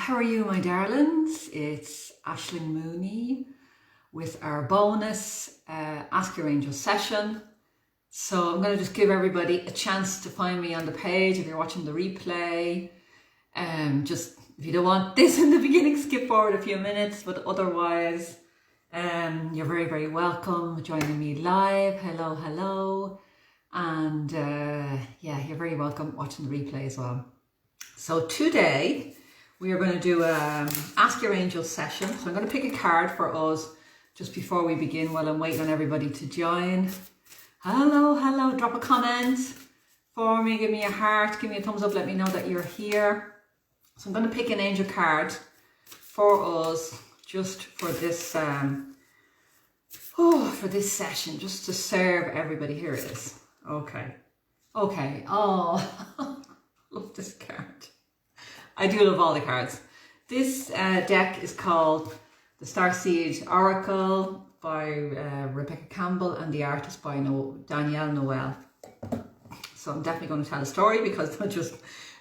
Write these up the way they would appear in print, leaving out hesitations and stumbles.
How are you, my darlings? It's Aishling Mooney with our bonus Ask Your Angel session. So I'm going to just give everybody a chance to find me on the page if you're watching the replay. Just if you don't want this in the beginning, skip forward a few minutes, but otherwise you're very, very welcome joining me live. Hello, hello. And yeah, you're very welcome watching the replay as well. So today we are going to do a Ask Your Angel session. So I'm going to pick a card for us just before we begin while I'm waiting on everybody to join. Hello, hello. Drop a comment for me. Give me a heart. Give me a thumbs up. Let me know that you're here. So I'm going to pick an angel card for us just for this for this session, just to serve everybody. Here it is. Okay. Oh, love this card. I do love all the cards. This deck is called the Starseed Oracle by Rebecca Campbell, and the art is by Danielle Noel. So I'm definitely going to tell a story because that just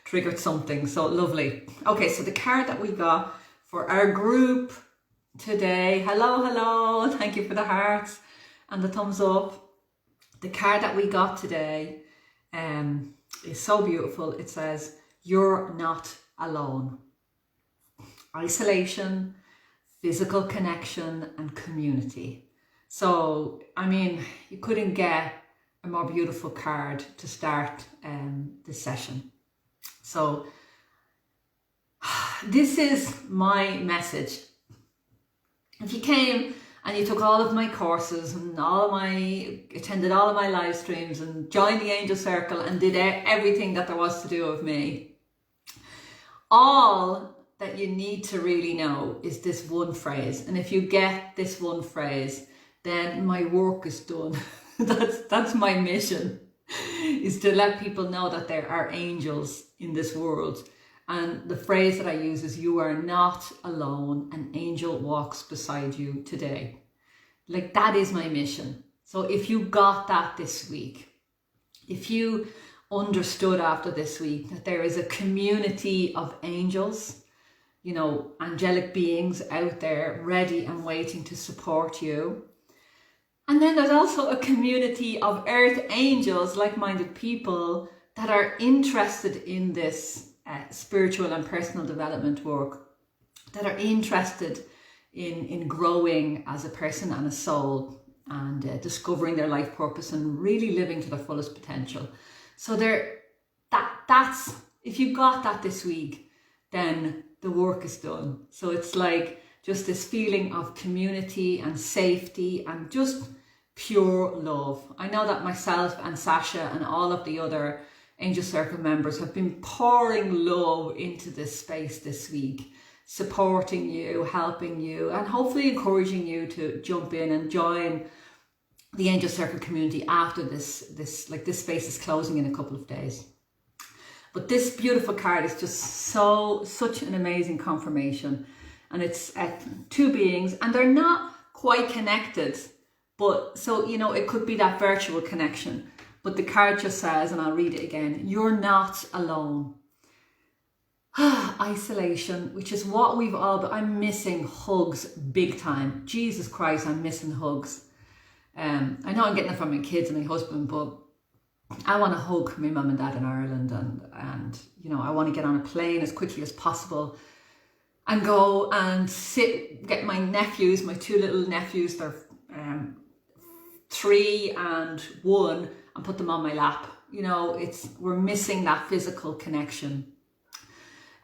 triggered something. So lovely. Okay, so the card that we got for our group today. Hello, hello. Thank you for the hearts and the thumbs up. The card that we got today is so beautiful. It says, "You're not alone." Isolation, physical connection, and community. So, I mean, you couldn't get a more beautiful card to start this session. So, this is my message. If you came and you took all of my courses and attended all of my live streams and joined the Angel Circle and did everything that there was to do with me, all that you need to really know is this one phrase. And if you get this one phrase, then my work is done. That's my mission, is to let people know that there are angels in this world. And the phrase that I use is, "You are not alone. An angel walks beside you today." Like, that is my mission. So if you got that this week, if you understood after this week that there is a community of angels, you know, angelic beings out there ready and waiting to support you. And then there's also a community of earth angels, like-minded people that are interested in this spiritual and personal development work, that are interested in growing as a person and a soul, and discovering their life purpose and really living to their fullest potential. So that's if you got that this week, then the work is done. So it's like just this feeling of community and safety and just pure love. I know that myself and Sasha and all of the other Angel Circle members have been pouring love into this space this week, supporting you, helping you, and hopefully encouraging you to jump in and join the Angel Circle community after this space is closing in a couple of days. But this beautiful card is just such an amazing confirmation. And it's two beings, and they're not quite connected, but so, you know, it could be that virtual connection. But the card just says, and I'll read it again, "You're not alone." Isolation, which is what we've all, but I'm missing hugs big time. Jesus Christ, I'm missing hugs. I know I'm getting it from my kids and my husband, but I want to hug my mum and dad in Ireland, and you know, I want to get on a plane as quickly as possible and go and get my nephews, my two little nephews, they're 3 and 1, and put them on my lap. You know, we're missing that physical connection,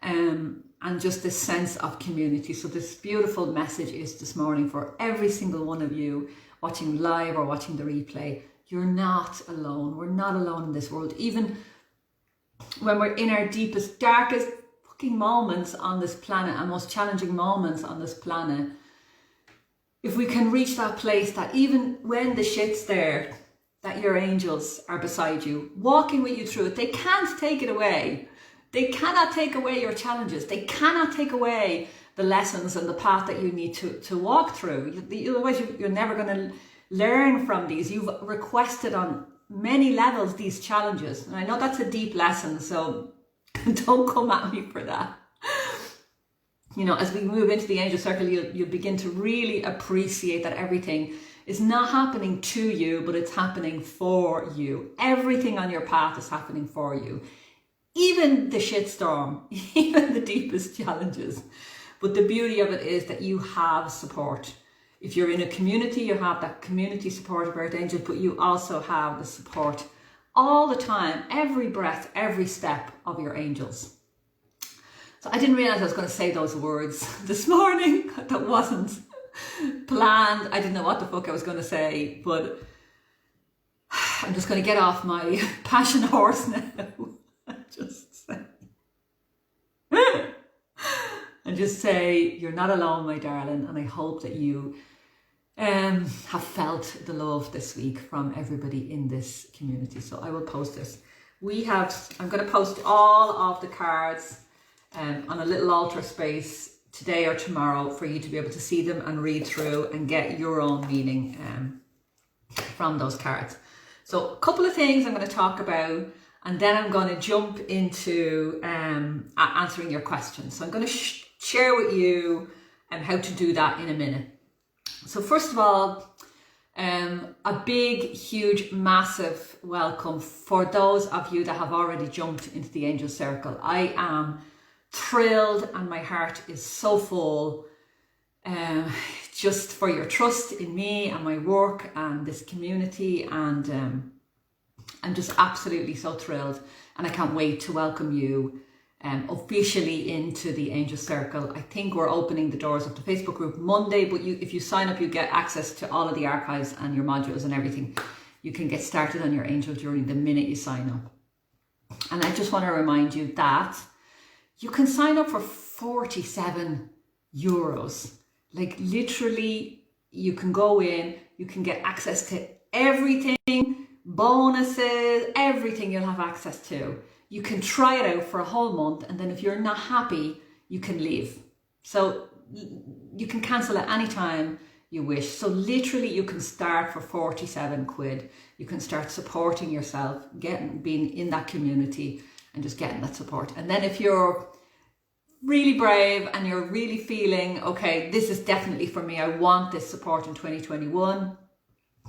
and just this sense of community. So this beautiful message is this morning for every single one of you watching live or watching the replay. You're not alone. We're not alone in this world. Even when we're in our deepest, darkest fucking moments on this planet, and most challenging moments on this planet, if we can reach that place that even when the shit's there, that your angels are beside you, walking with you through it. They can't take it away. They cannot take away your challenges. They cannot take away the lessons and the path that you need to walk through. Otherwise, you're never going to learn from these. You've requested on many levels these challenges. And I know that's a deep lesson, so don't come at me for that. You know, as we move into the angel circle, you'll begin to really appreciate that everything is not happening to you, but it's happening for you. Everything on your path is happening for you. Even the shitstorm, even the deepest challenges. But the beauty of it is that you have support. If you're in a community, you have that community support of Earth Angels, but you also have the support all the time, every breath, every step of your angels. So I didn't realize I was going to say those words this morning. That wasn't planned. I didn't know what the fuck I was going to say, but I'm just going to get off my passion horse now. Just say, you're not alone, my darling, and I hope that you have felt the love this week from everybody in this community. So I will post this. I'm going to post all of the cards on a little altar space today or tomorrow for you to be able to see them and read through and get your own meaning from those cards. So a couple of things I'm going to talk about, and then I'm going to jump into answering your questions. So I'm going to share with you how to do that in a minute. So first of all, a big, huge, massive welcome for those of you that have already jumped into the Angel Circle. I am thrilled and my heart is so full just for your trust in me and my work and this community, and I'm just absolutely so thrilled, and I can't wait to welcome you officially into the Angel Circle. I think we're opening the doors of the Facebook group Monday, but if you sign up, you get access to all of the archives and your modules and everything. You can get started on your angel journey the minute you sign up. And I just want to remind you that you can sign up for 47 euros. Like literally, you can go in, you can get access to everything, bonuses, everything you'll have access to. You can try it out for a whole month, and then if you're not happy, you can leave. So you can cancel at any time you wish. So literally you can start for 47 quid. You can start supporting yourself, being in that community and just getting that support. And then if you're really brave and you're really feeling, okay, this is definitely for me, I want this support in 2021,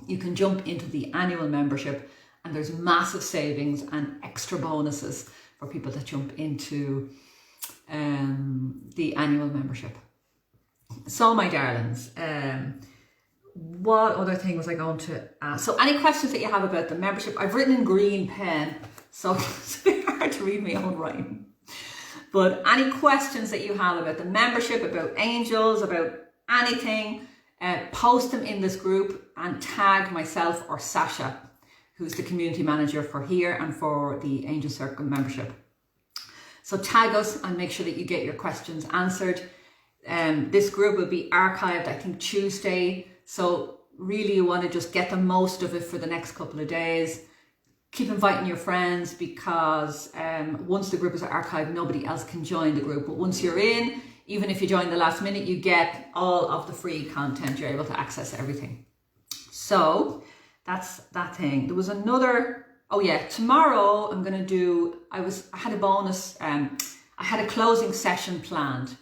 you can jump into the annual membership. And there's massive savings and extra bonuses for people that jump into the annual membership. So my darlings, what other thing was I going to ask? So any questions that you have about the membership, I've written in green pen, so it's a bit hard to read my own writing. But any questions that you have about the membership, about angels, about anything, post them in this group and tag myself or Sasha, who's the community manager for here and for the Angel Circle membership. So tag us and make sure that you get your questions answered. This group will be archived, I think, Tuesday. So really you want to just get the most of it for the next couple of days. Keep inviting your friends, because once the group is archived, nobody else can join the group. But once you're in, even if you join the last minute, you get all of the free content. You're able to access everything. So that's that thing. There was another, oh yeah, tomorrow I'm going to do, I had a bonus, I had a closing session planned.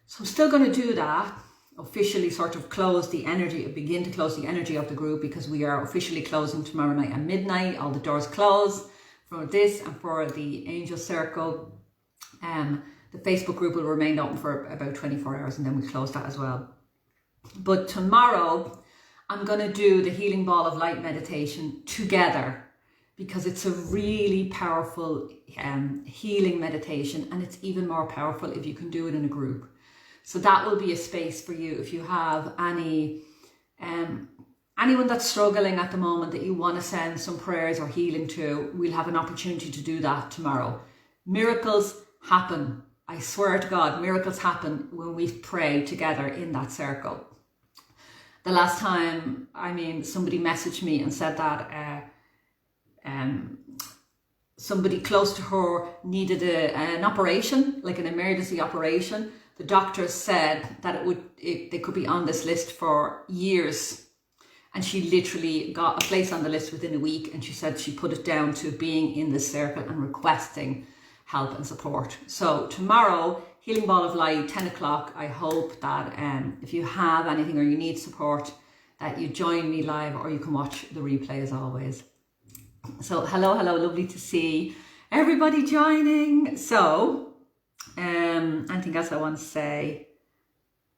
So I'm still going to do that, officially sort of begin to close the energy of the group, because we are officially closing tomorrow night at midnight. All the doors close for this and for the Angel Circle. The Facebook group will remain open for about 24 hours and then we close that as well. But tomorrow, I'm going to do the Healing Ball of Light meditation together, because it's a really powerful healing meditation, and it's even more powerful if you can do it in a group. So that will be a space for you if you have anyone that's struggling at the moment that you want to send some prayers or healing to. We'll have an opportunity to do that tomorrow. Miracles happen. I swear to God, miracles happen when we pray together in that circle. The last time, somebody messaged me and said that somebody close to her needed an operation, like an emergency operation. The doctors said that they could be on this list for years. And she literally got a place on the list within a week. And she said she put it down to being in this circle and requesting help and support. So tomorrow, Healing Ball of Light, 10 o'clock. I hope that if you have anything or you need support, that you join me live or you can watch the replay as always. So hello, lovely to see everybody joining. So anything else I want to say?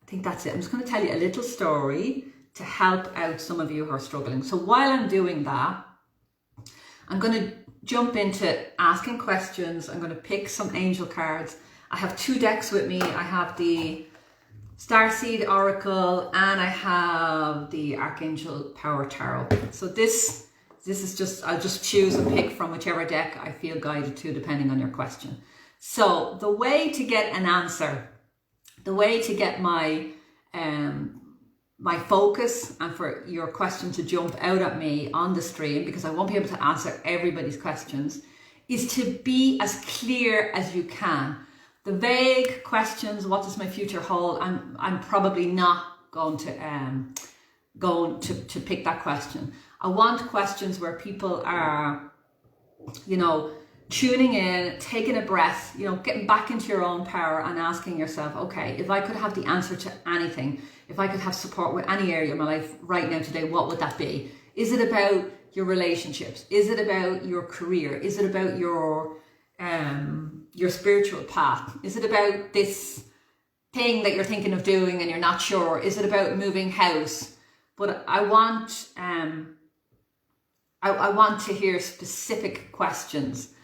I think that's it. I'm just going to tell you a little story to help out some of you who are struggling. So while I'm doing that, I'm going to jump into asking questions. I'm going to pick some angel cards. I have 2 decks with me. I have the Starseed Oracle and I have the Archangel Power Tarot. So this is just, I'll just choose and pick from whichever deck I feel guided to depending on your question. So the way to get an answer, the way to get my my focus and for your question to jump out at me on the stream, because I won't be able to answer everybody's questions, is to be as clear as you can. The vague questions, what does my future hold? I'm probably not going to pick that question. I want questions where people are, you know, tuning in, taking a breath, you know, getting back into your own power and asking yourself, okay, if I could have the answer to anything, if I could have support with any area of my life right now today, what would that be? Is it about your relationships? Is it about your career? Is it about your spiritual path? Is it about this thing that you're thinking of doing and you're not sure? Is it about moving house? But I want to hear specific questions.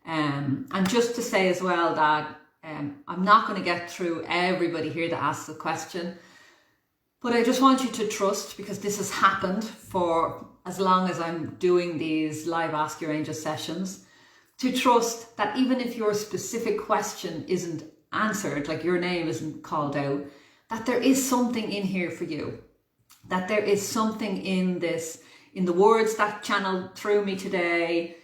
And just to say as well that I'm not going to get through everybody here that asks a question, but I just want you to trust, because this has happened for as long as I'm doing these live Ask Your Angel sessions, to trust that even if your specific question isn't answered, like your name isn't called out, that there is something in here for you, that there is something in this, in the words that channeled through me today,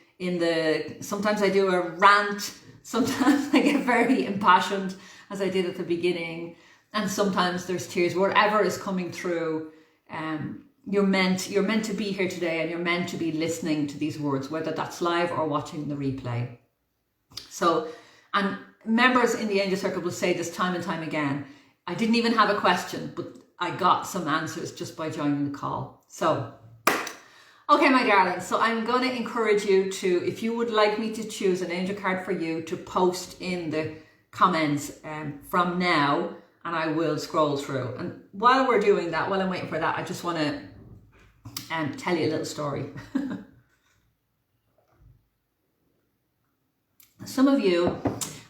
sometimes I do a rant, sometimes I get very impassioned as I did at the beginning, and sometimes there's tears. Whatever is coming through, you're meant to be here today, and you're meant to be listening to these words, whether that's live or watching the replay. So, and members in the Angel Circle will say this time and time again, I didn't even have a question, but I got some answers just by joining the call. So, okay, my darlings, so I'm going to encourage you to, if you would like me to choose an angel card for you, to post in the comments from now, and I will scroll through. And while we're doing that, while I'm waiting for that, I just want to tell you a little story. Some of you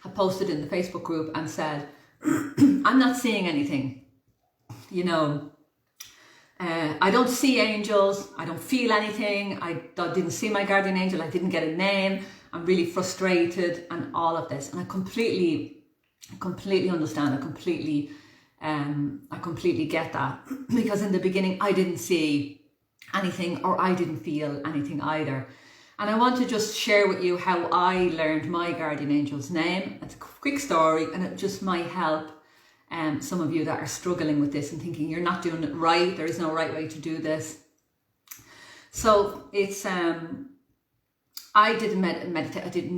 have posted in the Facebook group and said, I'm not seeing anything, you know, I don't see angels, I don't feel anything, I didn't see my guardian angel, I didn't get a name, I'm really frustrated and all of this. And I completely understand, I completely get that, because in the beginning I didn't see anything, or I didn't feel anything either. And I want to just share with you how I learned my guardian angel's name. It's a quick story, and it just might help some of you that are struggling with this and thinking you're not doing it right, there is no right way to do this. So it's I did meditate. I did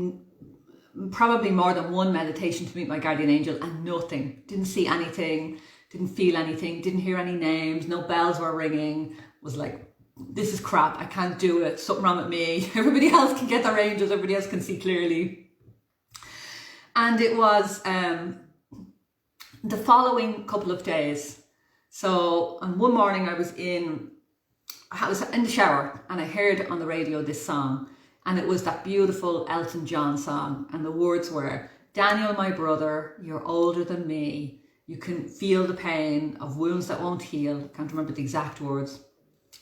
probably more than one meditation to meet my guardian angel, and nothing. Didn't see anything, didn't feel anything, didn't hear any names, no bells were ringing. Was like, this is crap, I can't do it, something wrong with me. Everybody else can get their angels, everybody else can see clearly. And it was the following couple of days. So on one morning I was in the shower, and I heard on the radio this song, and it was that beautiful Elton John song, and the words were, Daniel, my brother, you're older than me, you can feel the pain of wounds that won't heal. I can't remember the exact words.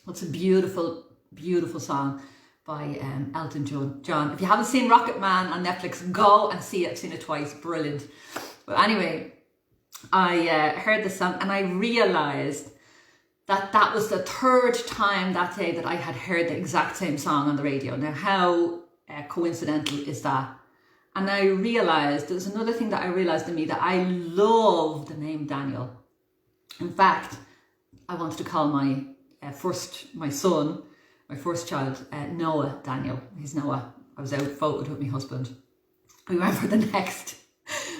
It's a beautiful, beautiful song by Elton John. If you haven't seen Rocket Man on Netflix, go and see it. I've seen it twice, brilliant. But anyway, I heard the song, and I realised that was the third time that day that I had heard the exact same song on the radio. Now, how coincidental is that? And I realised, there's another thing that I realised in me, that I love the name Daniel. In fact, I wanted to call my son, my first child, Noah Daniel. He's Noah. I was out photoed with my husband. We went for the next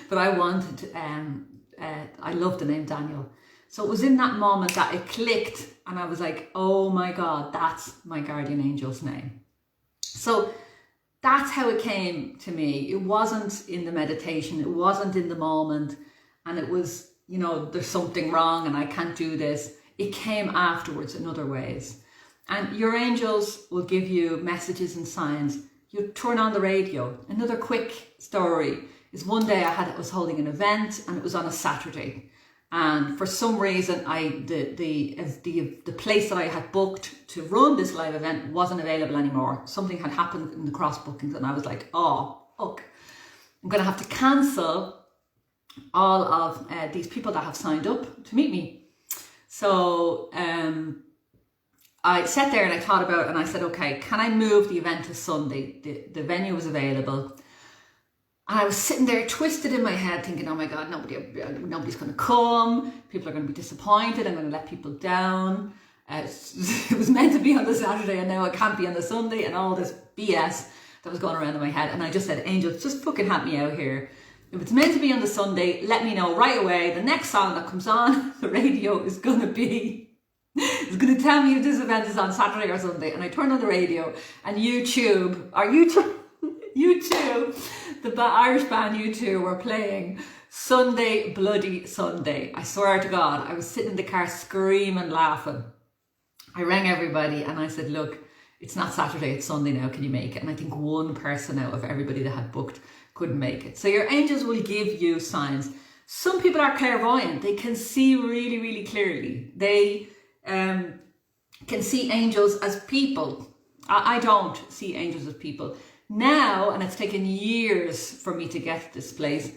but I wanted, I love the name Daniel. So it was in that moment that it clicked and I was like, oh my God, that's my guardian angel's name. So that's how it came to me. It wasn't in the meditation, it wasn't in the moment, and it was, you know, there's something wrong and I can't do this. It came afterwards in other ways. And your angels will give you messages and signs. You turn on the radio. Another quick story is one day I was holding an event and it was on a Saturday. And for some reason, the place that I had booked to run this live event wasn't available anymore. Something had happened in the cross bookings and I was like, oh, fuck. I'm going to have to cancel all of these people that have signed up to meet me. So I sat there and I thought about it and I said, okay, can I move the event to Sunday? The venue was available. And I was sitting there twisted in my head thinking, oh my God, nobody's going to come. People are going to be disappointed. I'm going to let people down. It was meant to be on the Saturday and now it can't be on the Sunday, and all this BS that was going around in my head. And I just said, angels, just fucking help me out here. If it's meant to be on the Sunday, let me know right away. The next song that comes on the radio is going to be, it's going to tell me if this event is on Saturday or Sunday. And I turned on the radio and YouTube, the Irish band U2 were playing Sunday Bloody Sunday. I swear to God, I was sitting in the car screaming, laughing. I rang everybody and I said, look, it's not Saturday, it's Sunday now, can you make it? And I think one person out of everybody that had booked couldn't make it. So your angels will give you signs. Some people are clairvoyant. They can see really, really clearly. They can see angels as people. I don't see angels as people. Now, and it's taken years for me to get to this place,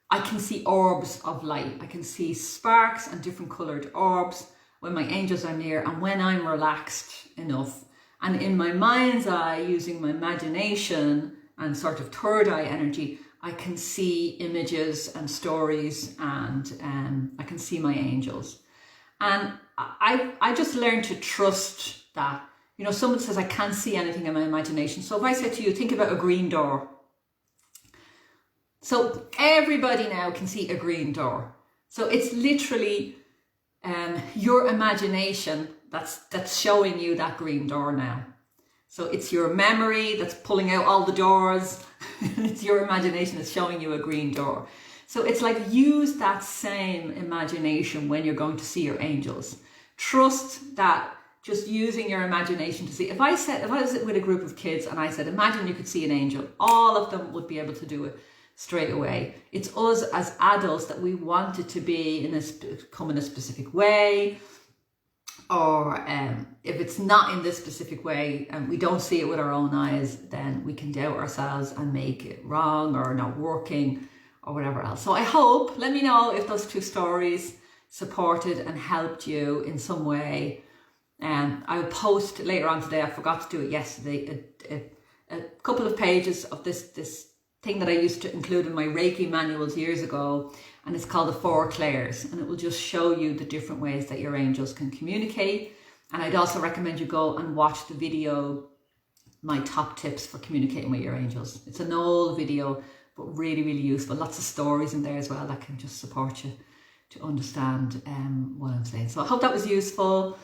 I can see orbs of light. I can see sparks and different coloured orbs when my angels are near and when I'm relaxed enough. And in my mind's eye, using my imagination and sort of third eye energy, I can see images and stories, and I can see my angels. And I just learned to trust that. You know, someone says I can't see anything in my imagination. So if I say to you, think about a green door. So everybody now can see a green door. So it's literally your imagination that's showing you that green door now. So it's your memory that's pulling out all the doors. It's your imagination that's showing you a green door. So it's like, use that same imagination when you're going to see your angels. Trust that just using your imagination to see. If I was with a group of kids and I said, imagine you could see an angel, all of them would be able to do it straight away. It's us as adults that we want it to be come in a specific way. Or if it's not in this specific way and we don't see it with our own eyes, then we can doubt ourselves and make it wrong or not working or whatever else. So I hope, let me know if those two stories supported and helped you in some way. I'll post later on today, I forgot to do it yesterday, a couple of pages of this thing that I used to include in my Reiki manuals years ago, and it's called the 4 Clairs, and it will just show you the different ways that your angels can communicate. And I'd also recommend you go and watch the video, my top tips for communicating with your angels. It's an old video, but really, really useful. Lots of stories in there as well that can just support you to understand what I'm saying. So I hope that was useful.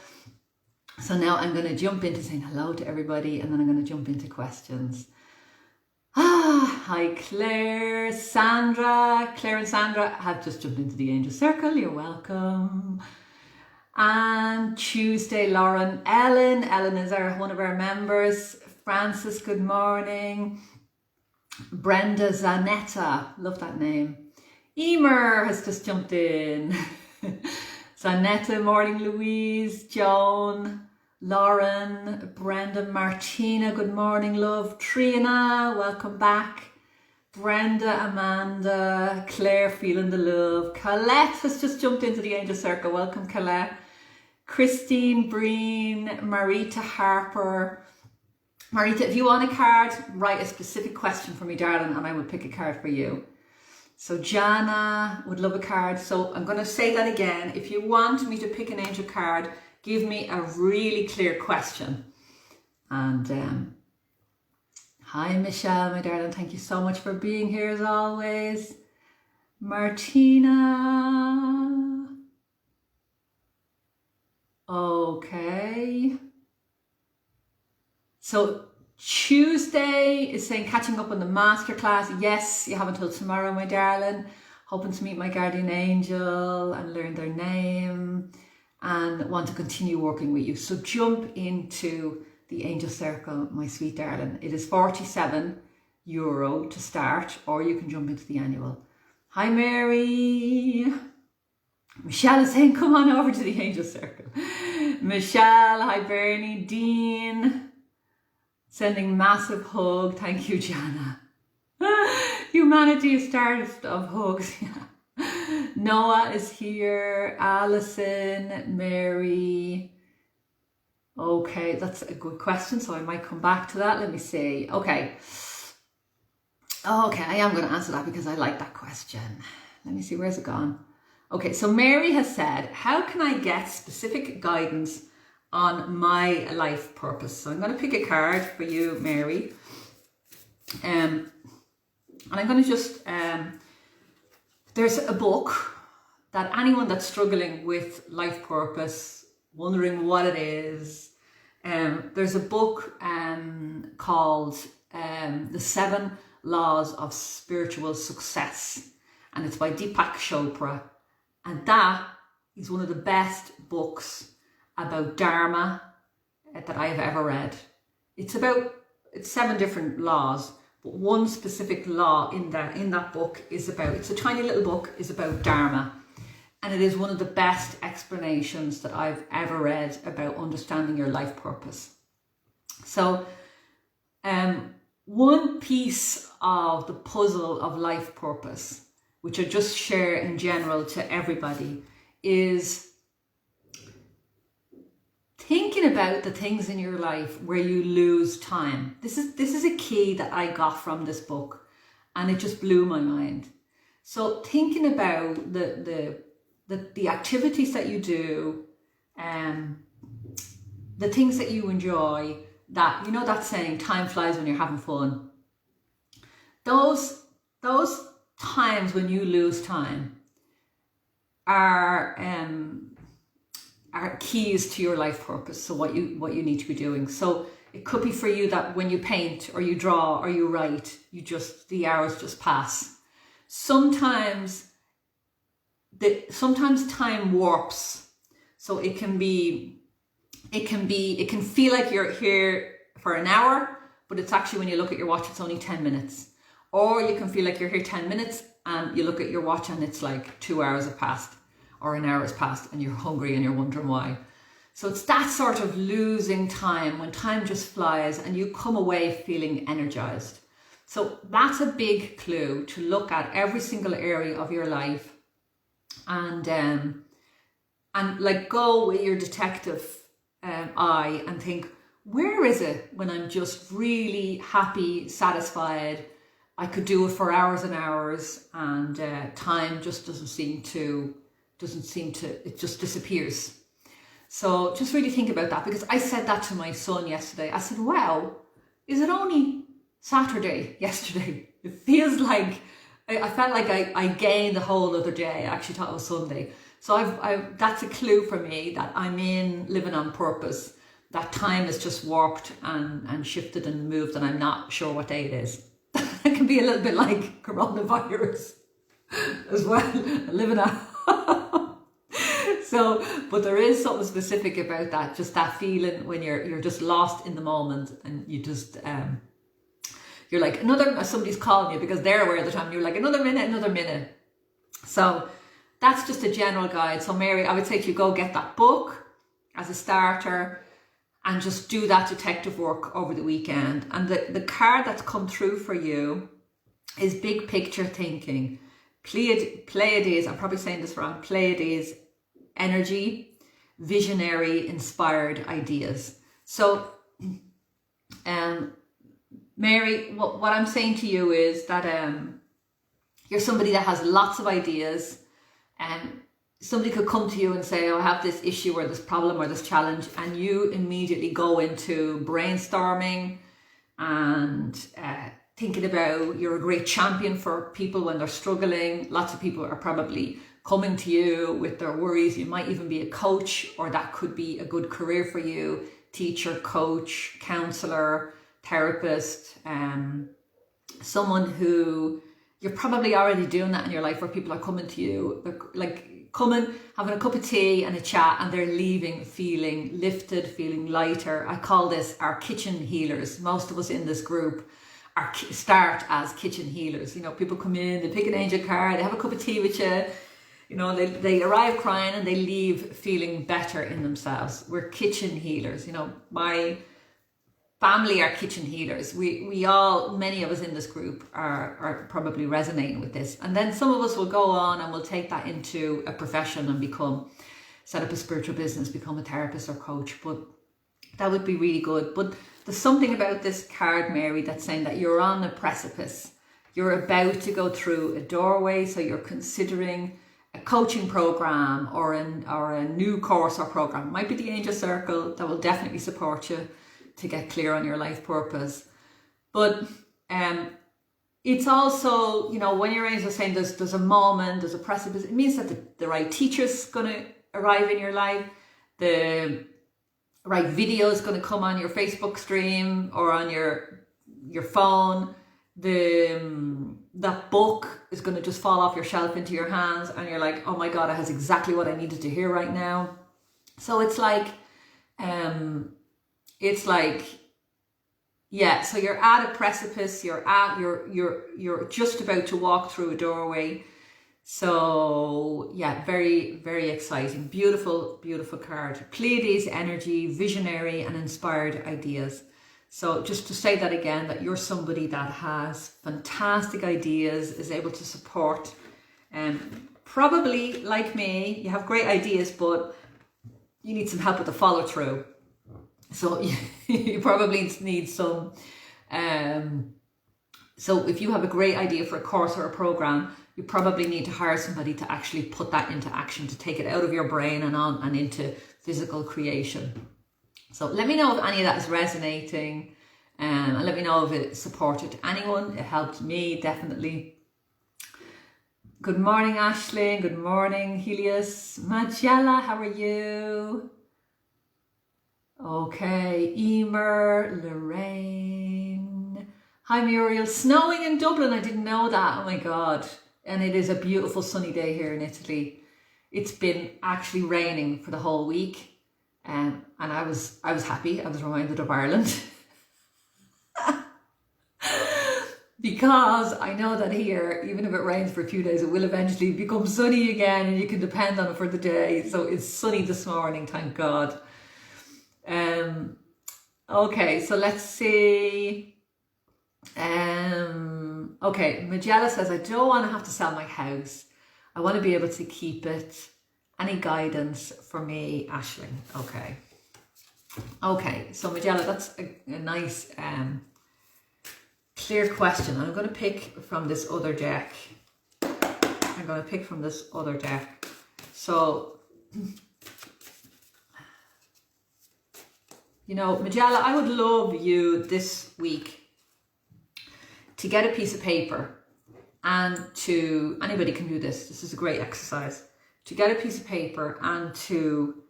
So now I'm going to jump into saying hello to everybody, and then I'm going to jump into questions. Hi Claire, Sandra. Claire and Sandra have just jumped into the angel circle. You're welcome. And Tuesday, Lauren. Ellen is one of our members. Francis, good morning. Brenda Zanetta, love that name. Emer has just jumped in. Zanetta, morning. Louise, Joan, Lauren, Brenda, Martina, good morning, love. Trina, welcome back. Brenda, Amanda, Claire, feeling the love. Colette has just jumped into the angel circle. Welcome, Colette. Christine, Breen, Marita, Harper. Marita, if you want a card, write a specific question for me, darling, and I will pick a card for you. So Jana would love a card. So I'm going to say that again. If you want me to pick an angel card, give me a really clear question. And hi, Michelle, my darling. Thank you so much for being here as always. Martina. Okay. So Tuesday is saying catching up on the masterclass. Yes, you have until tomorrow, my darling. Hoping to meet my guardian angel and learn their name and want to continue working with you. So jump into the angel circle, my sweet darling. It is €47 to start, or you can jump into the annual. Hi, Mary. Michelle is saying, come on over to the angel circle. Michelle, hi, Bernie. Dean, sending massive hug. Thank you, Jana. Humanity is starved of hugs. Noah is here. Alison, Mary. Okay, that's a good question, so I might come back to that. Let me see. Okay, I am going to answer that because I like that question. Let me see, where's it gone? Okay, so Mary has said, how can I get specific guidance on my life purpose? So I'm going to pick a card for you, Mary. And I'm going to just, there's a book that anyone that's struggling with life purpose, wondering what it is, there's a book called The 7 Laws of Spiritual Success, and it's by Deepak Chopra, and that is one of the best books about Dharma that I have ever read. It's 7 different laws, but one specific law in that book is about, it's a tiny little book, is about Dharma. And it is one of the best explanations that I've ever read about understanding your life purpose. So one piece of the puzzle of life purpose, which I just share in general to everybody, is thinking about the things in your life where you lose time. This is a key that I got from this book, and it just blew my mind. So thinking about the activities that you do, the things that you enjoy, that, you know that saying, time flies when you're having fun. Those times when you lose time are keys to your life purpose. So what you need to be doing. So it could be for you that when you paint or you draw or you write, the hours just pass. Sometimes time warps. So it can feel like you're here for an hour, but it's actually, when you look at your watch, it's only 10 minutes. Or you can feel like you're here 10 minutes and you look at your watch and it's like 2 hours have passed or an hour has passed and you're hungry and you're wondering why. So it's that sort of losing time, when time just flies and you come away feeling energized. So that's a big clue to look at every single area of your life and like go with your detective eye and think, where is it when I'm just really happy, satisfied? I could do it for hours and hours, and time just doesn't seem to, it just disappears. So just really think about that, because I said that to my son yesterday. I said, wow, is it only Saturday yesterday? It feels like, I felt like I gained the whole other day. I actually thought it was Sunday. So that's a clue for me that I'm living on purpose, that time is just warped and shifted and moved, and I'm not sure what day it is. It can be a little bit like coronavirus as well, living on. So, but there is something specific about that, just that feeling when you're just lost in the moment, and you just, you're like, somebody's calling you because they're aware of the time, and you're like, another minute. So that's just a general guide. So Mary, I would say to you, go get that book as a starter and just do that detective work over the weekend. And the card that's come through for you is big picture thinking. Pleiades, I'm probably saying this wrong, Pleiades energy, visionary, inspired ideas. So Mary, what I'm saying to you is that you're somebody that has lots of ideas, and somebody could come to you and say, oh, I have this issue or this problem or this challenge, and you immediately go into brainstorming and thinking about you're a great champion for people when they're struggling. Lots of people are probably coming to you with their worries. You might even be a coach, or that could be a good career for you. Teacher, coach, counselor, therapist, someone who you're probably already doing that in your life, where people are coming to you, they're like coming, having a cup of tea and a chat, and they're leaving feeling lifted, feeling lighter. I call this our kitchen healers. Most of us in this group start as kitchen healers. You know, people come in, they pick an angel card, they have a cup of tea with you. You know, they arrive crying and they leave feeling better in themselves. We're kitchen healers. You know, my family are kitchen healers. We all, many of us in this group are probably resonating with this. And then some of us will go on and will take that into a profession and set up a spiritual business, become a therapist or coach. But that would be really good. But there's something about this card, Mary, that's saying that you're on a precipice. You're about to go through a doorway. So you're considering a coaching program or a new course or program. It might be the Angel Circle that will definitely support you to get clear on your life purpose. But it's also, you know, when your angels are saying there's a moment, there's a precipice, it means that the right teacher's going to arrive in your life, the right video is going to come on your Facebook stream or on your phone, that book is going to just fall off your shelf into your hands, and you're like, oh my God, it has exactly what I needed to hear right now. So it's like, yeah, so you're at a precipice, you're just about to walk through a doorway. So yeah, very, very exciting. Beautiful, beautiful card. Pleiades energy, visionary and inspired ideas. So just to say that again, that you're somebody that has fantastic ideas, is able to support, and probably like me, you have great ideas, but you need some help with the follow through. So you probably need some, so if you have a great idea for a course or a program, you probably need to hire somebody to actually put that into action, to take it out of your brain and on and into physical creation. So let me know if any of that is resonating, and let me know if it supported anyone. It helped me, definitely. Good morning, Aishling. Good morning, Helios. Magella, how are you? Okay, Emer, Lorraine. Hi, Muriel. Snowing in Dublin. I didn't know that. Oh my God. And it is a beautiful sunny day here in Italy. It's been actually raining for the whole week. And I was happy. I was reminded of Ireland. Because I know that here, even if it rains for a few days, it will eventually become sunny again and you can depend on it for the day. So it's sunny this morning, thank God. Okay, so let's see. Okay, Magella says, I don't want to have to sell my house. I want to be able to keep it. Any guidance for me, Aishling? Okay. Okay, so Magella, that's a nice, clear question. I'm going to pick from this other deck. So, you know, Magella, I would love you this week to get a piece of paper and to, anybody can do this. This is a great exercise. To get a piece of paper and to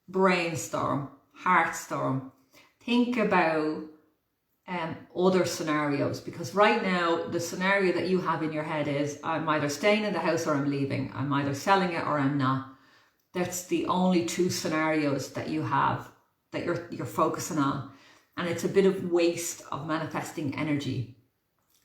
brainstorm, heartstorm, think about other scenarios, because right now the scenario that you have in your head is I'm either staying in the house or I'm leaving. I'm either selling it or I'm not. That's the only two scenarios that you have that you're focusing on, and it's a bit of waste of manifesting energy.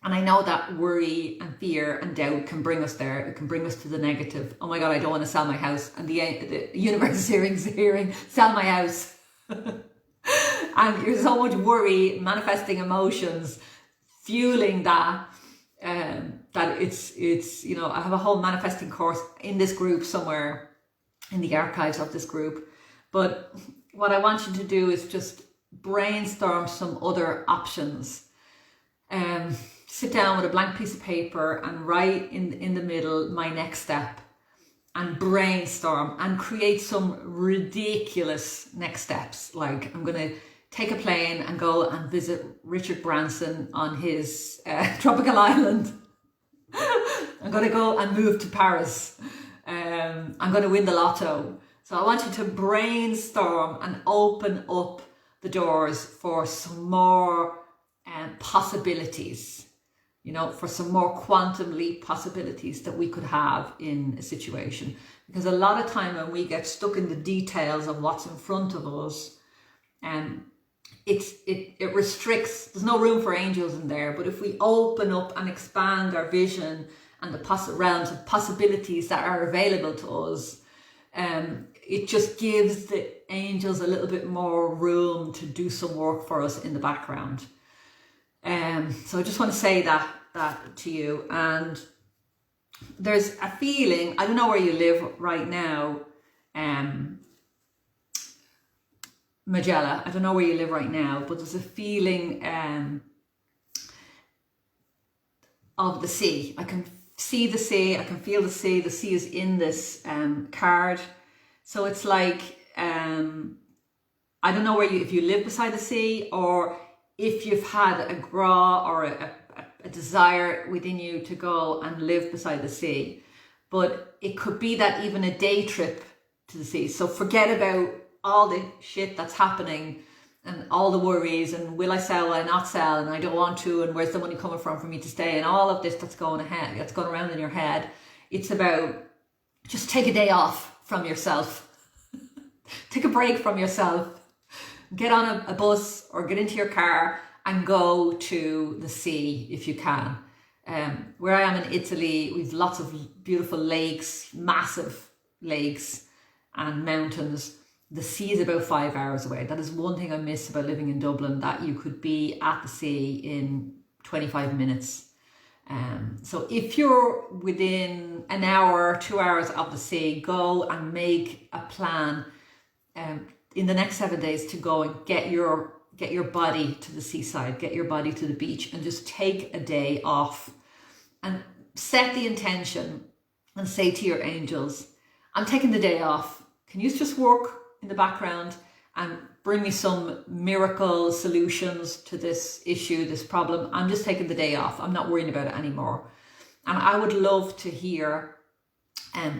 And I know that worry and fear and doubt can bring us there. It can bring us to the negative. Oh my God, I don't want to sell my house. And the universe is hearing, sell my house. And there's so much worry, manifesting emotions, fueling that, that it's, you know, I have a whole manifesting course in this group somewhere in the archives of this group. But what I want you to do is just brainstorm some other options. Sit down with a blank piece of paper and write in the middle my next step, and brainstorm and create some ridiculous next steps. Like, I'm going to take a plane and go and visit Richard Branson on his tropical island. I'm going to go and move to Paris. I'm going to win the lotto. So I want you to brainstorm and open up the doors for some more possibilities, you know, for some more quantum leap possibilities that we could have in a situation. Because a lot of time when we get stuck in the details of what's in front of us, it restricts, there's no room for angels in there. But if we open up and expand our vision and the realms of possibilities that are available to us, it just gives the angels a little bit more room to do some work for us in the background. So I just want to say that to you. And there's a feeling, I don't know where you live right now, Magella, I don't know where you live right now, but there's a feeling of the sea. I can see the sea, I can feel the sea. The sea is in this card. So it's like, I don't know where if you live beside the sea, or if you've had a gra or a desire within you to go and live beside the sea. But it could be that even a day trip to the sea. So forget about all the shit that's happening and all the worries and will I sell, will I not sell, and I don't want to, and where's the money coming from for me to stay, and all of this that's going around in your head. It's about just take a day off from yourself. Take a break from yourself. Get on a bus or get into your car and go to the sea if you can. Where I am in Italy, we've lots of beautiful lakes, massive lakes and mountains. The sea is about 5 hours away. That is one thing I miss about living in Dublin, that you could be at the sea in 25 minutes. So if you're within an hour, 2 hours of the sea, go and make a plan in the next 7 days to go and get your body to the seaside, get your body to the beach, and just take a day off and set the intention and say to your angels, I'm taking the day off. Can you just work in the background and bring me some miracle solutions to this issue, this problem? I'm just taking the day off. I'm not worrying about it anymore. And I would love to hear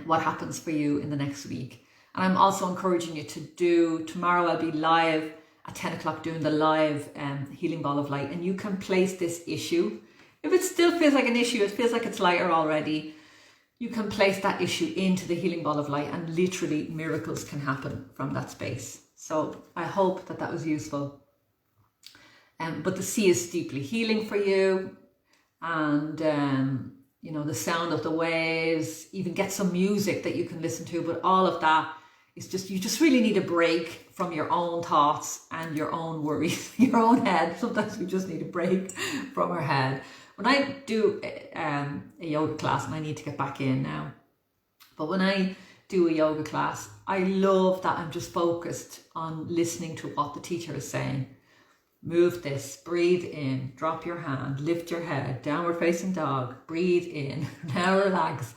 what happens for you in the next week. And I'm also encouraging you to do, tomorrow I'll be live at 10 o'clock doing the live healing ball of light. And you can place this issue. If it still feels like an issue, it feels like it's lighter already, you can place that issue into the healing ball of light, and literally miracles can happen from that space. So I hope that was useful. But the sea is deeply healing for you, and you know, the sound of the waves, even get some music that you can listen to, but all of that is just, you just really need a break from your own thoughts and your own worries, your own head. Sometimes we just need a break from our head. When I do a yoga class, and I need to get back in now, but when I do a yoga class, I love that I'm just focused on listening to what the teacher is saying. Move this, breathe in, drop your hand, lift your head, downward facing dog, breathe in, now relax.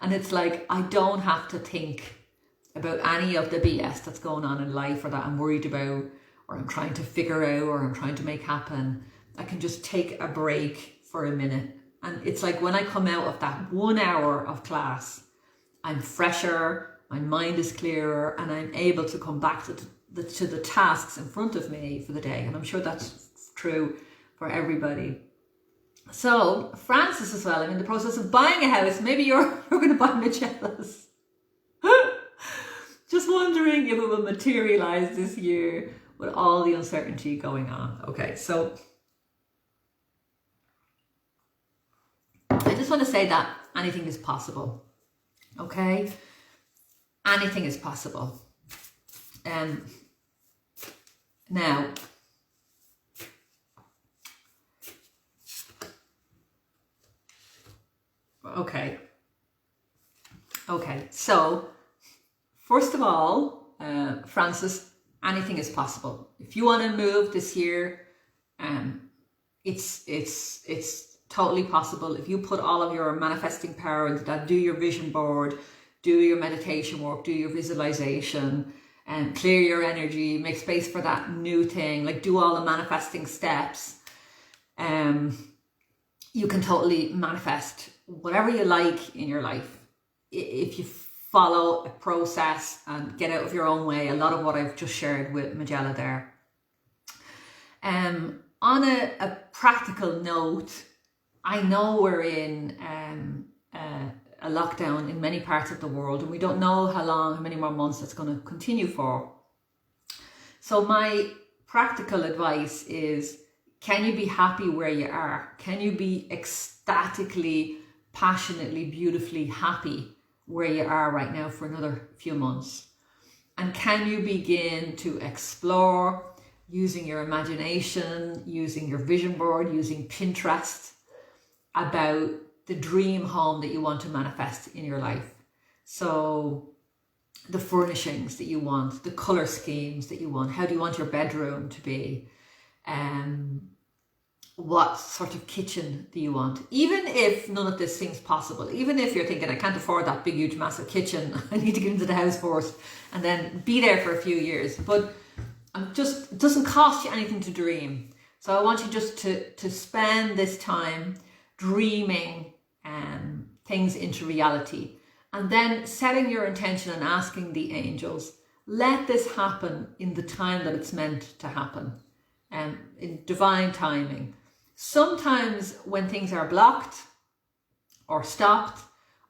And it's like, I don't have to think about any of the BS that's going on in life, or that I'm worried about, or I'm trying to figure out, or I'm trying to make happen. I can just take a break for a minute. And it's like when I come out of that 1 hour of class, I'm fresher, my mind is clearer, and I'm able to come back to the tasks in front of me for the day. And I'm sure that's true for everybody. So Francis as well, I'm in the process of buying a house. Maybe you're going to buy Michella's. Just wondering if it will materialize this year with all the uncertainty going on. Okay, so I just want to say that anything is possible. Okay, anything is possible. Now, okay, so first of all, Francis, anything is possible. If you want to move this year, it's totally possible. If you put all of your manifesting power into that, do your vision board, do your meditation work, do your visualization, and clear your energy, make space for that new thing, like do all the manifesting steps. You can totally manifest whatever you like in your life if you follow a process and get out of your own way. A lot of what I've just shared with Magella there. On a practical note, I know we're in a lockdown in many parts of the world, and we don't know how many more months it's going to continue for. So my practical advice is, can you be happy where you are? Can you be ecstatically, passionately, beautifully happy where you are right now for another few months? And can you begin to explore using your imagination, using your vision board, using Pinterest, about the dream home that you want to manifest in your life? So the furnishings that you want, the color schemes that you want, how do you want your bedroom to be? What sort of kitchen do you want? Even if none of this seems possible, even if you're thinking, I can't afford that big, huge, massive kitchen, I need to get into the house first and then be there for a few years. But it doesn't cost you anything to dream. So I want you just to spend this time dreaming things into reality, and then setting your intention and asking the angels, let this happen in the time that it's meant to happen, in divine timing. Sometimes when things are blocked or stopped,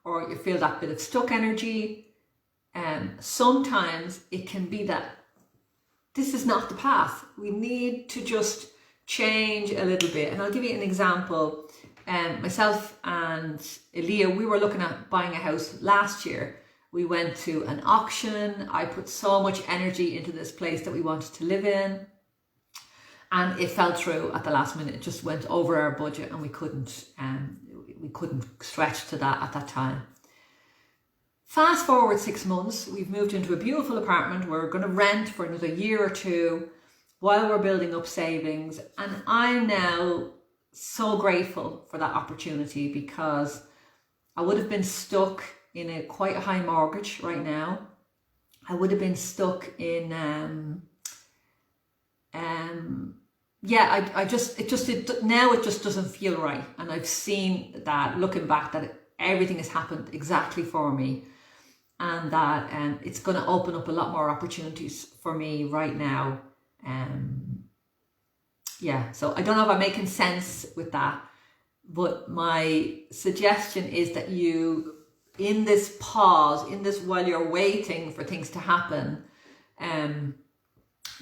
or you feel that bit of stuck energy, sometimes it can be that this is not the path. We need to just change a little bit. And I'll give you an example. Myself and Elia, we were looking at buying a house last year. We went to an auction. I put so much energy into this place that we wanted to live in, and it fell through at the last minute. It just went over our budget, and we couldn't stretch to that at that time. Fast forward 6 months, we've moved into a beautiful apartment. We're going to rent for another year or two while we're building up savings, and I'm now so grateful for that opportunity, because I would have been stuck in quite a high mortgage right now. I would have been stuck in now it just doesn't feel right. And I've seen that, looking back, that everything has happened exactly for me, and that it's going to open up a lot more opportunities for me right now. So I don't know if I'm making sense with that, but my suggestion is that you, in this pause, while you're waiting for things to happen,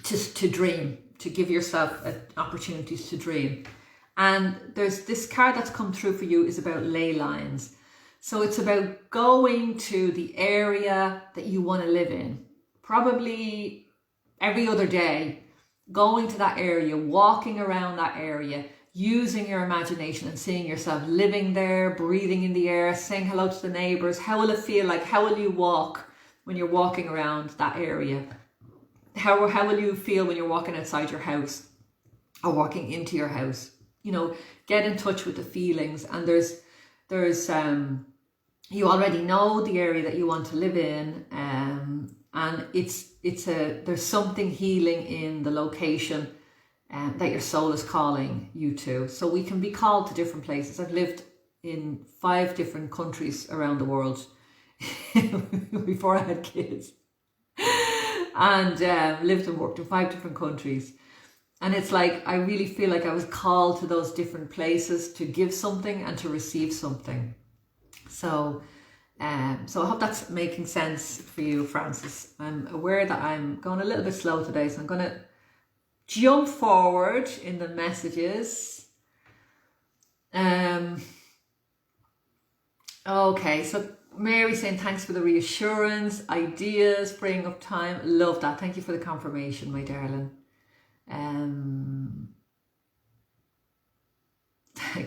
just to dream, to give yourself opportunities to dream. And there's this card that's come through for you is about ley lines. So it's about going to the area that you want to live in, probably every other day, going to that area, walking around that area, using your imagination and seeing yourself living there, breathing in the air, saying hello to the neighbors. How will it feel like? How will you walk when you're walking around that area? How will you feel when you're walking outside your house or walking into your house? You know, get in touch with the feelings. And there's you already know the area that you want to live in, and there's something healing in the location that your soul is calling you to. So we can be called to different places. I've lived in 5 different countries around the world before I had kids, and lived and worked in 5 different countries. And it's like, I really feel like I was called to those different places to give something and to receive something. So I hope that's making sense for you, Francis. I'm aware that I'm going a little bit slow today, so I'm going to jump forward in the messages. Okay, so Mary saying thanks for the reassurance, ideas, freeing up time. Love that. Thank you for the confirmation, my darling.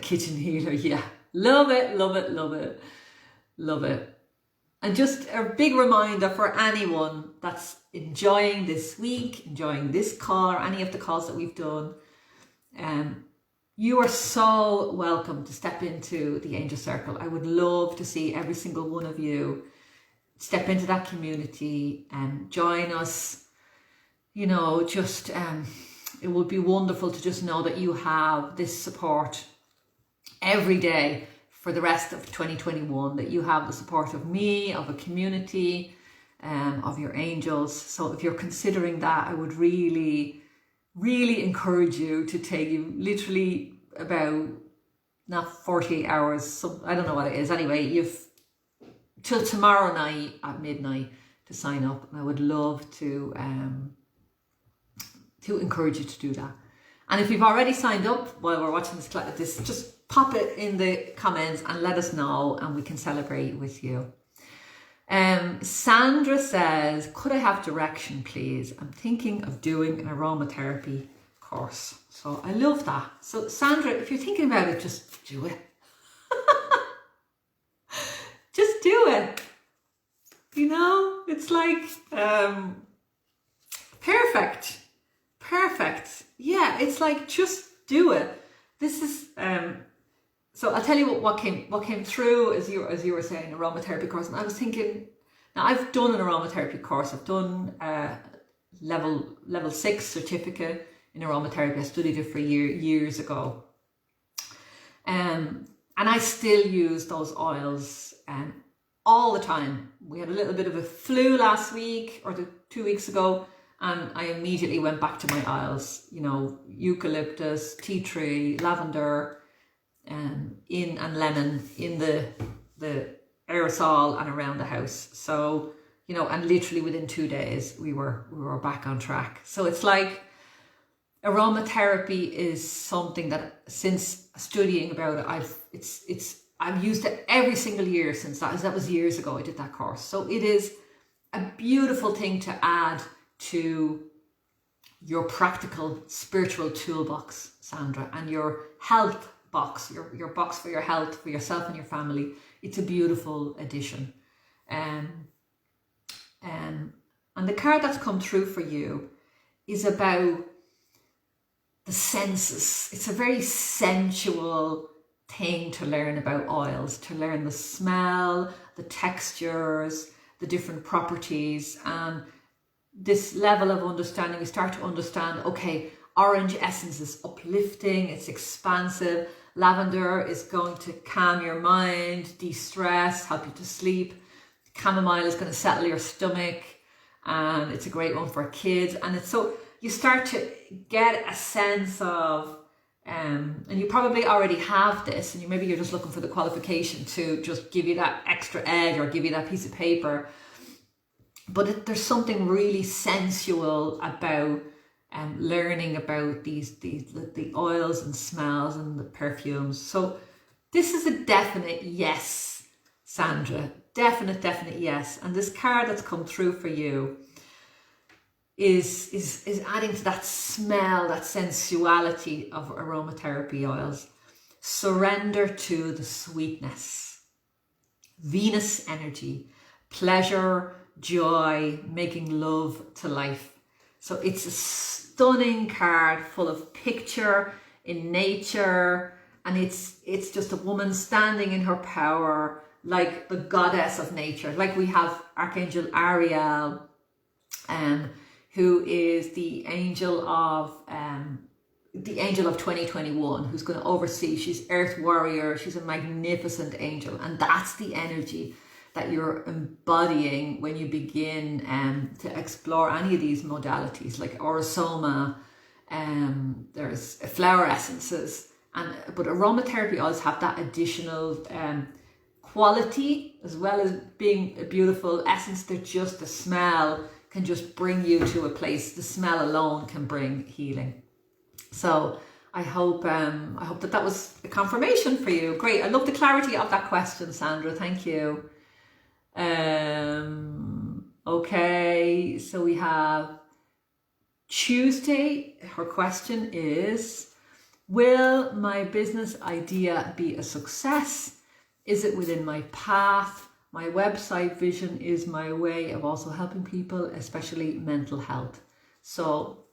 Kitchen healer, yeah. Love it, love it, love it, love it. And just a big reminder for anyone that's enjoying this week, enjoying this call or any of the calls that we've done, you are so welcome to step into the Angel Circle. I would love to see every single one of you step into that community and join us. You know, just it would be wonderful to just know that you have this support every day for the rest of 2021, that you have the support of me, of a community, of your angels. So if you're considering that, I would really, really encourage you to take you literally about, not 48 hours, so I don't know what it is. Anyway, you've till tomorrow night at midnight to sign up, and I would love to encourage you to do that. And if you've already signed up while we're watching this, just pop it in the comments and let us know, and we can celebrate with you. Sandra says, could I have direction, please? I'm thinking of doing an aromatherapy course. So I love that. So Sandra, if you're thinking about it, just do it. Just do it. You know, it's like perfect. Yeah, it's like, just do it. This is so I'll tell you what came through as you were saying, aromatherapy course. And I was thinking, now I've done an aromatherapy course. I've done level 6 certificate in aromatherapy. I studied it for years ago. And I still use those oils all the time. We had a little bit of a flu last week or 2 weeks ago, and I immediately went back to my oils, you know, eucalyptus, tea tree, lavender, and lemon in the aerosol and around the house. So, you know, and literally within 2 days we were back on track. So it's like aromatherapy is something that since studying about it, I've used it every single year since that was years ago I did that course. So it is a beautiful thing to add to your practical spiritual toolbox, Sandra, and your health box, your box for your health, for yourself and your family. It's a beautiful addition. And the card that's come through for you is about the senses. It's a very sensual thing to learn about oils, to learn the smell, the textures, the different properties, and this level of understanding. We start to understand, okay, orange essence is uplifting, it's expansive. Lavender is going to calm your mind, de-stress, help you to sleep. Chamomile is going to settle your stomach, and it's a great one for kids. And it's so you start to get a sense of, and you probably already have this, and maybe you're just looking for the qualification to just give you that extra egg or give you that piece of paper. But there's something really sensual about learning about the oils and smells and the perfumes. So this is a definite yes, Sandra. Definite yes. And this card that's come through for you is adding to that smell, that sensuality of aromatherapy oils. Surrender to the sweetness. Venus energy, pleasure, joy, making love to life. So it's a stunning card full of picture in nature, and it's just a woman standing in her power, like the goddess of nature. Like we have Archangel Ariel, who is the angel of 2021, who's going to oversee. She's Earth Warrior. She's a magnificent angel, and that's the energy that you're embodying when you begin to explore any of these modalities, like Orosoma. There's flower essences, but aromatherapy oils have that additional quality, as well as being a beautiful essence. They're just, the smell can just bring you to a place. The smell alone can bring healing. So I hope that was a confirmation for you. Great. I love the clarity of that question, Sandra. Thank you. Okay, so we have Tuesday. Her question is, will my business idea be a success? Is it within my path? My website vision is my way of also helping people, especially mental health. So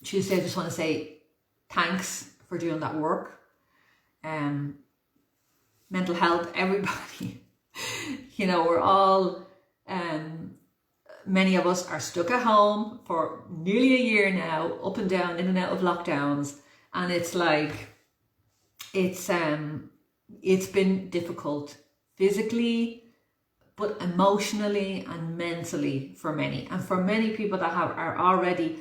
Tuesday, I just want to say thanks for doing that work. Mental health, everybody, you know, we're all Many of us are stuck at home for nearly a year now, up and down, in and out of lockdowns. And it's like, it's been difficult physically, but emotionally and mentally for many. And for many people that are already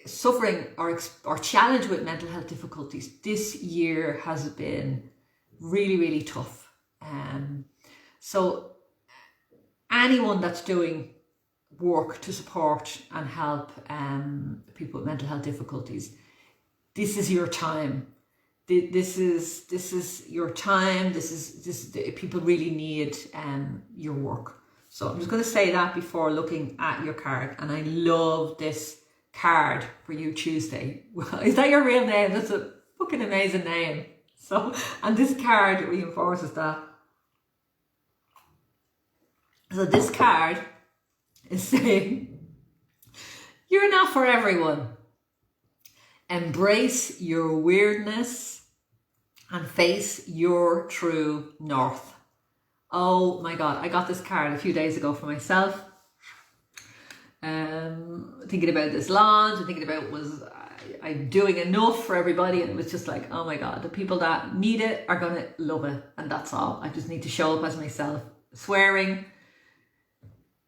suffering or challenged with mental health difficulties, this year has been really, really tough. So anyone that's doing work to support and help people with mental health difficulties, this is your time. This is your time. This people really need your work. So I'm just going to say that before looking at your card. And I love this card for you, Tuesday. Is that your real name? That's a fucking amazing name. So, and this card reinforces that. So this card is saying, you're not for everyone. Embrace your weirdness and face your true north. Oh my God, I got this card a few days ago for myself. Thinking about this launch and thinking about, was I doing enough for everybody? And it was just like, oh my God, the people that need it are going to love it. And that's all. I just need to show up as myself. Swearing,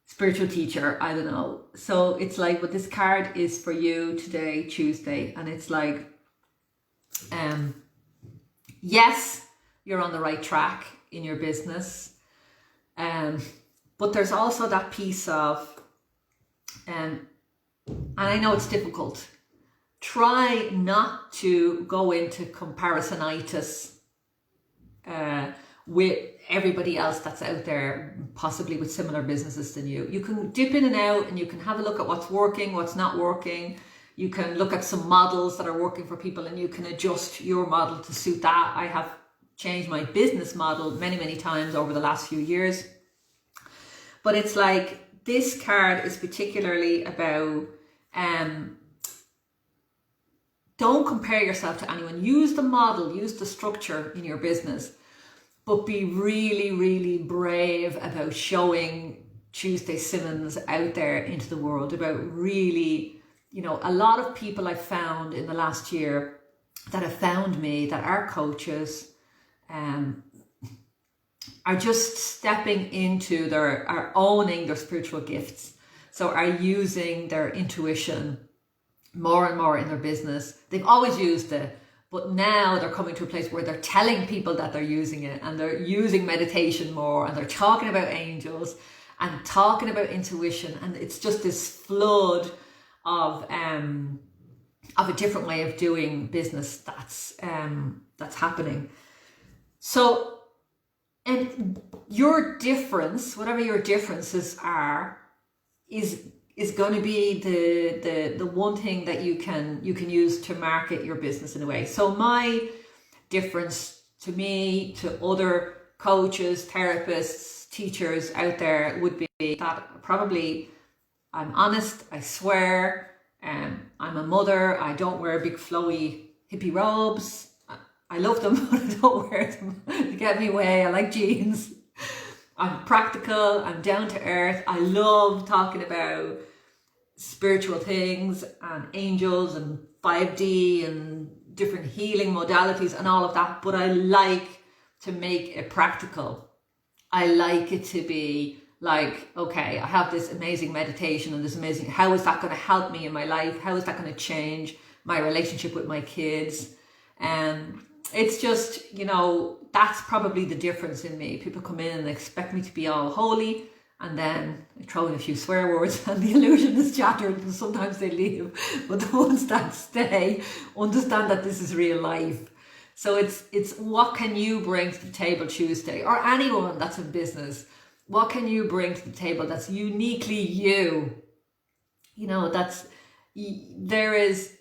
spiritual teacher, I don't know. So it's like, but this card is for you today, Tuesday. And it's like, yes, you're on the right track in your business. But there's also that piece of, and I know it's difficult. Try not to go into comparisonitis with everybody else that's out there, possibly with similar businesses than you. You can dip in and out and you can have a look at what's working, what's not working. You can look at some models that are working for people and you can adjust your model to suit that. I have changed my business model many, many times over the last few years. But it's like, this card is particularly about, don't compare yourself to anyone. Use the model, use the structure in your business, but be really, really brave about showing Tuesday Simmons out there into the world, about really, you know, a lot of people I've found in the last year that have found me, that are coaches, are just stepping into are owning their spiritual gifts. So are using their intuition more and more in their business. They've always used it, but now they're coming to a place where they're telling people that they're using it, and they're using meditation more, and they're talking about angels and talking about intuition. And it's just this flood of a different way of doing business that's happening. So, and your difference, whatever your differences are, is going to be the one thing that you can use to market your business in a way. So my difference to me, to other coaches, therapists, teachers out there would be that probably I'm honest, I swear, I'm a mother, I don't wear big flowy hippie robes. I love them, but I don't wear them. They get me away. I like jeans. I'm practical. I'm down to earth. I love talking about spiritual things and angels and 5D and different healing modalities and all of that. But I like to make it practical. I like it to be like, okay, I have this amazing meditation and this amazing, how is that going to help me in my life? How is that going to change my relationship with my kids? It's just, you know, that's probably the difference in me. People come in and expect me to be all holy, and then I throw in a few swear words and the illusion is shattered, and sometimes they leave. But the ones that stay understand that this is real life. So it's what can you bring to the table Tuesday, or anyone that's in business? What can you bring to the table that's uniquely you? You know, there is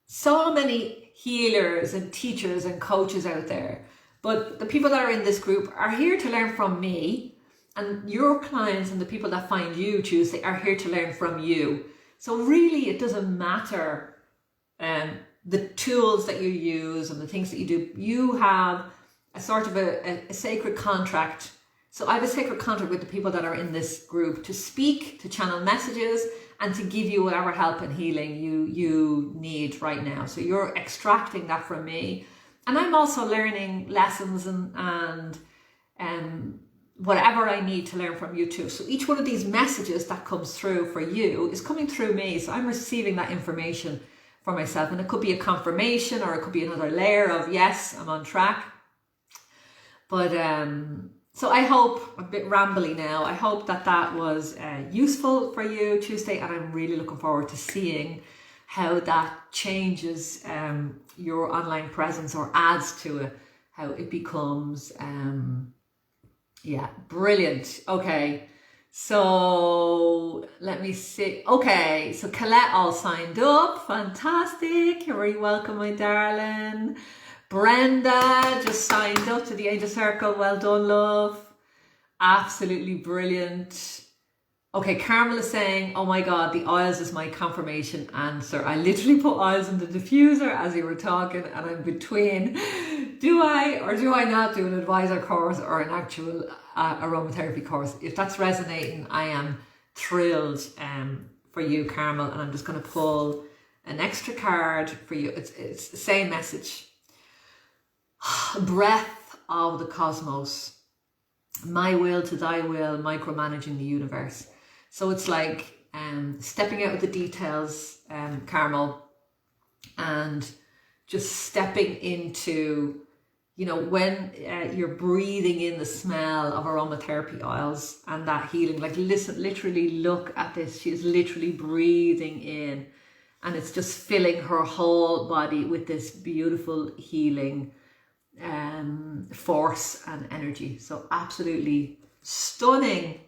so many healers and teachers and coaches out there, but the people that are in this group are here to learn from me, and your clients and the people that find you Tuesday are here to learn from you. So really it doesn't matter the tools that you use and the things that you do. You have a sort of a sacred contract So I have a sacred contract with the people that are in this group to speak, to channel messages, and to give you whatever help and healing you need right now. So you're extracting that from me. And I'm also learning lessons and whatever I need to learn from you too. So each one of these messages that comes through for you is coming through me. So I'm receiving that information for myself. And it could be a confirmation, or it could be another layer of, yes, I'm on track. But so I hope, a bit rambly now, I hope that was useful for you Tuesday. And I'm really looking forward to seeing how that changes your online presence, or adds to it, how it becomes, yeah, brilliant. Okay, so let me see. Okay, so Colette all signed up. Fantastic. You're very welcome, my darling. Brenda just signed up to the Angel Circle. Well done, love. Absolutely brilliant. Okay, Carmel is saying, oh my God, the oils is my confirmation answer. I literally put oils in the diffuser as you were talking, and I'm between, do I or do I not do an advisor course or an actual aromatherapy course? If that's resonating, I am thrilled for you, Carmel, and I'm just going to pull an extra card for you. It's the same message. Breath of the cosmos. My will to thy will, micromanaging the universe. So it's like stepping out of the details, Carmel, and just stepping into, you know, when you're breathing in the smell of aromatherapy oils and that healing. Like, listen, literally look at this. She is literally breathing in, and it's just filling her whole body with this beautiful healing force and energy. So absolutely stunning.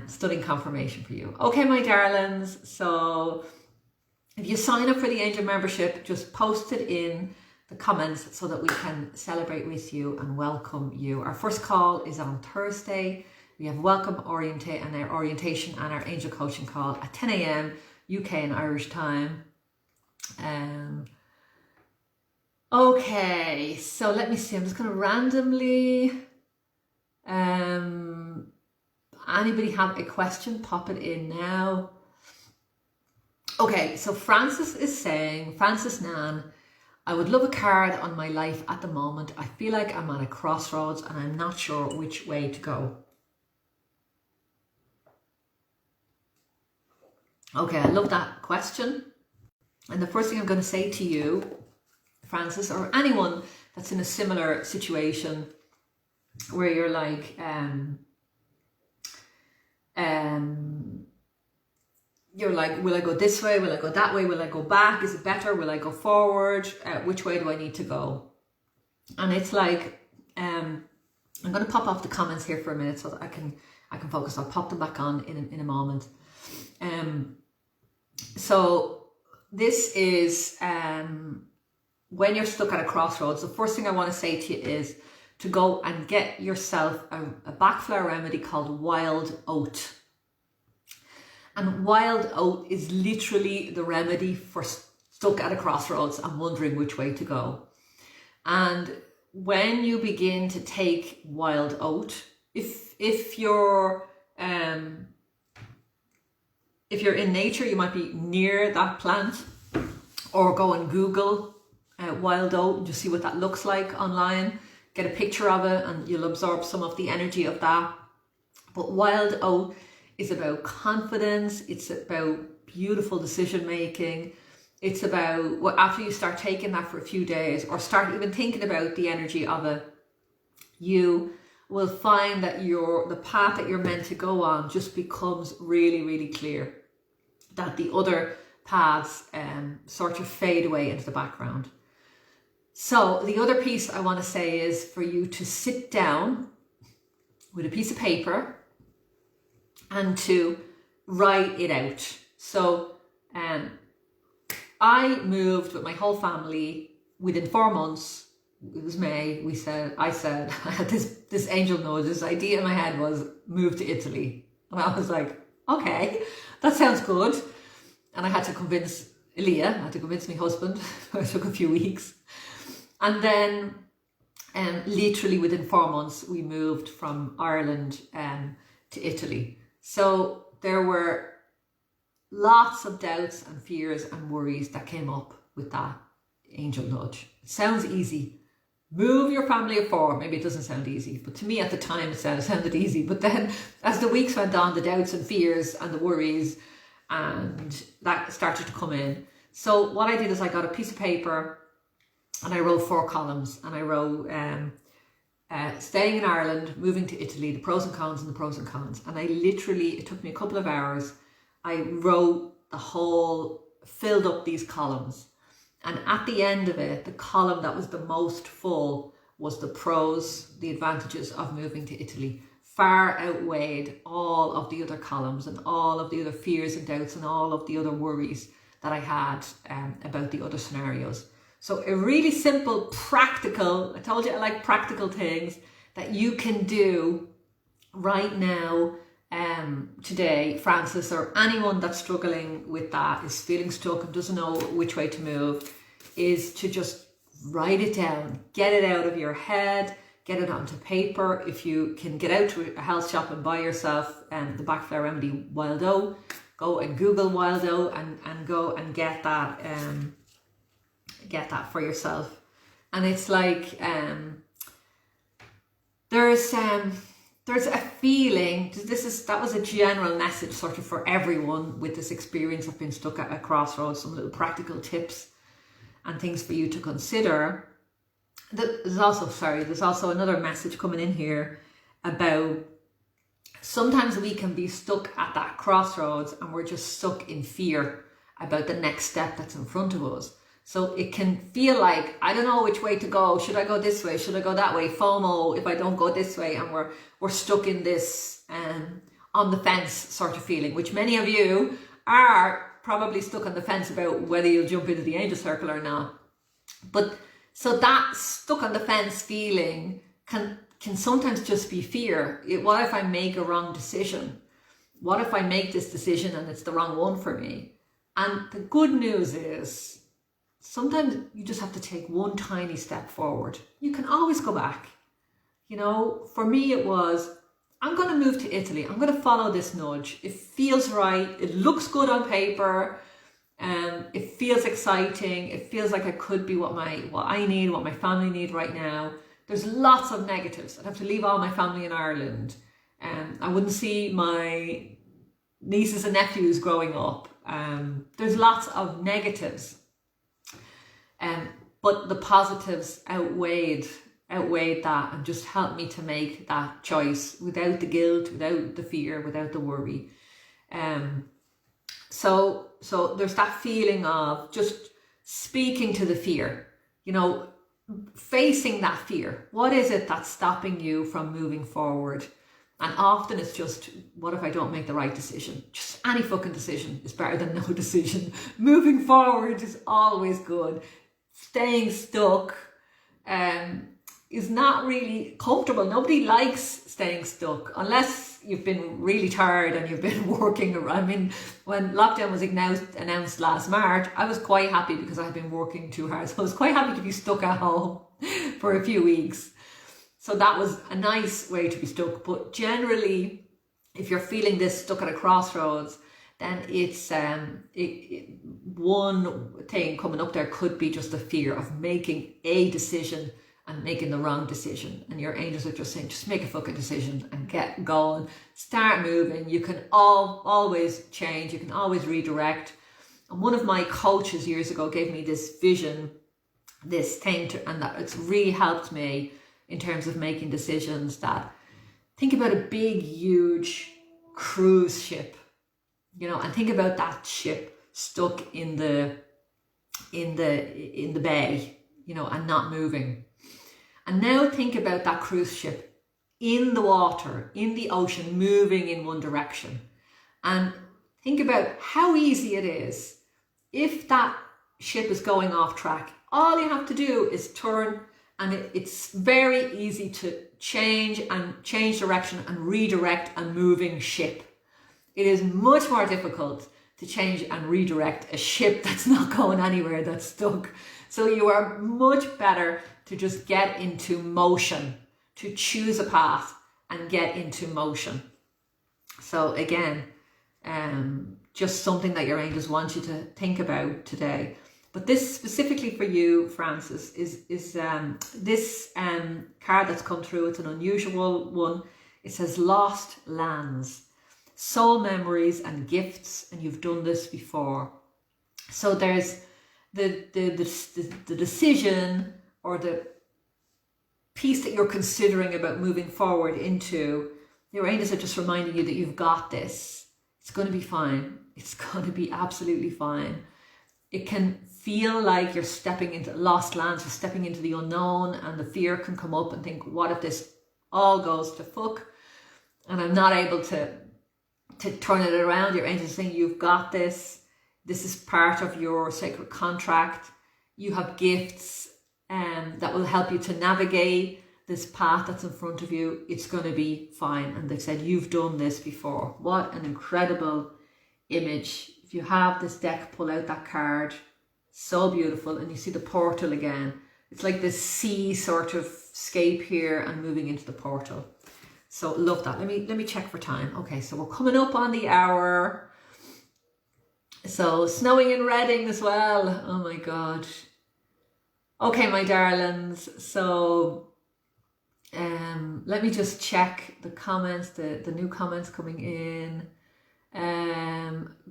Stunning confirmation for you. Okay, my darlings, so if you sign up for the Angel membership, just post it in the comments so that we can celebrate with you and welcome you. Our first call is on Thursday. We have welcome orientation and our angel coaching call at 10 a.m. UK and Irish time. Okay, so let me see. I'm just going to randomly anybody have a question? Pop it in now. Okay, so Francis is saying, Francis Nan, I would love a card on my life at the moment. I feel like I'm at a crossroads and I'm not sure which way to go. Okay, I love that question. And the first thing I'm going to say to you, Francis, or anyone that's in a similar situation where you're like, you're like, will I go this way? Will I go that way? Will I go back? Is it better? Will I go forward? Which way do I need to go? And it's like, I'm going to pop off the comments here for a minute so that I can focus. I'll pop them back on in a moment. So this is when you're stuck at a crossroads. The first thing I want to say to you is to go and get yourself a backflow remedy called wild oat. And wild oat is literally the remedy for stuck at a crossroads and wondering which way to go. And when you begin to take wild oat, if you're in nature, you might be near that plant, or go and Google wild oat and just see what that looks like online. Get a picture of it and you'll absorb some of the energy of that. But wild oat is about confidence. It's about beautiful decision making. It's about what, after you start taking that for a few days, or start even thinking about the energy of it, you will find that the path that you're meant to go on just becomes really, really clear. That the other paths sort of fade away into the background. So the other piece I want to say is for you to sit down with a piece of paper and to write it out. So I moved with my whole family within 4 months. It was May. I had this angel knows, this idea in my head was move to Italy. And I was like, okay, that sounds good. And I had to convince Elia, I had to convince my husband. It took a few weeks. And then literally within 4 months, we moved from Ireland to Italy. So there were lots of doubts and fears and worries that came up with that angel nudge. It sounds easy. Move your family of 4. Maybe it doesn't sound easy, but to me at the time it sounded easy. But then as the weeks went on, the doubts and fears and the worries and that started to come in. So what I did is I got a piece of paper and I wrote 4 columns, and I wrote staying in Ireland, moving to Italy, the pros and cons and the pros and cons. And I literally, it took me a couple of hours. I wrote filled up these columns. And at the end of it, the column that was the most full was the pros, the advantages of moving to Italy. Far outweighed all of the other columns and all of the other fears and doubts and all of the other worries that I had about the other scenarios. So a really simple, practical, I told you I like practical things that you can do right now, today, Francis, or anyone that's struggling with that, is feeling stuck and doesn't know which way to move, is to just write it down, get it out of your head, get it onto paper. If you can get out to a health shop and buy yourself the Backflow Remedy Wild O, go and Google Wild O and go and get that for yourself. And it's like there's a feeling, that was a general message sort of for everyone with this experience of being stuck at a crossroads, some little practical tips and things for you to consider. There's also another message coming in here about sometimes we can be stuck at that crossroads and we're just stuck in fear about the next step that's in front of us. So it can feel like, I don't know which way to go. Should I go this way? Should I go that way? FOMO if I don't go this way. And we're stuck in this on the fence sort of feeling, which many of you are probably stuck on the fence about whether you'll jump into the angel circle or not. But so that stuck on the fence feeling can sometimes just be fear. What if I make a wrong decision? What if I make this decision and it's the wrong one for me? And the good news is, sometimes you just have to take one tiny step forward. You can always go back. You know, for me it was, I'm going to move to Italy. I'm going to follow this nudge. It feels right. It looks good on paper. It feels exciting. It feels like it could be what I need, what my family need right now. There's lots of negatives. I'd have to leave all my family in Ireland. I wouldn't see my nieces and nephews growing up. There's lots of negatives. But the positives outweighed that and just helped me to make that choice without the guilt, without the fear, without the worry. So there's that feeling of just speaking to the fear, you know, facing that fear. What is it that's stopping you from moving forward? And often it's just, what if I don't make the right decision? Just any fucking decision is better than no decision. Moving forward is always good. Staying stuck is not really comfortable. Nobody likes staying stuck unless you've been really tired and you've been working. I mean, when lockdown was announced last March, I was quite happy because I had been working too hard. So I was quite happy to be stuck at home for a few weeks. So that was a nice way to be stuck. But generally, if you're feeling this stuck at a crossroads, then it's one thing coming up there could be just the fear of making a decision and making the wrong decision. And your angels are just saying, just make a fucking decision and get going, start moving. You can always change. You can always redirect. And one of my coaches years ago gave me this vision, this thing, and that it's really helped me in terms of making decisions. That think about a big, huge cruise ship, you know, and think about that ship stuck in the bay, you know, and not moving. And now think about that cruise ship in the water, in the ocean, moving in one direction. And think about how easy it is. If that ship is going off track, all you have to do is turn, and it's very easy to change direction and redirect a moving ship. It is much more difficult to change and redirect a ship that's not going anywhere, that's stuck. So you are much better to just get into motion, to choose a path and get into motion. So again, just something that your angels want you to think about today. But this specifically for you, Francis, is this card that's come through. It's an unusual one. It says lost lands, soul memories and gifts, and you've done this before. So there's the decision or the piece that you're considering about moving forward into. Your angels are just reminding you that you've got this. It's going to be fine. It's going to be absolutely fine. It can feel like you're stepping into lost lands, you're stepping into the unknown, and the fear can come up and think, what if this all goes to fuck and I'm not able to turn it around? Your angels are saying you've got this. This is part of your sacred contract. You have gifts that will help you to navigate this path that's in front of you. It's going to be fine. And they've said you've done this before. What an incredible image. If you have this deck, pull out that card. So beautiful. And you see the portal again. It's like this sea sort of scape here and moving into the portal. So love that. Let me check for time. Okay, so we're coming up on the hour. So snowing in Reading as well. Oh my God. Okay, my darlings. So let me just check the comments, the new comments coming in.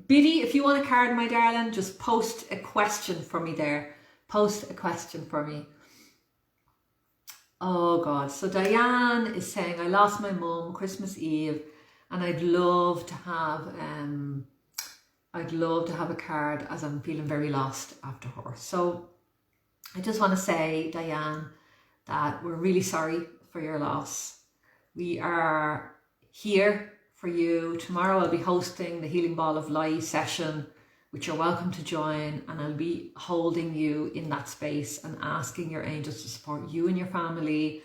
Biddy, if you want a card, my darling, just post a question for me there. Post a question for me. Oh God. So Diane is saying, I lost my mum Christmas Eve, and I'd love to have a card as I'm feeling very lost after her. So I just want to say, Diane, that we're really sorry for your loss. We are here for you. Tomorrow I'll be hosting the Healing Ball of Light session, which you're welcome to join, and I'll be holding you in that space and asking your angels to support you and your family.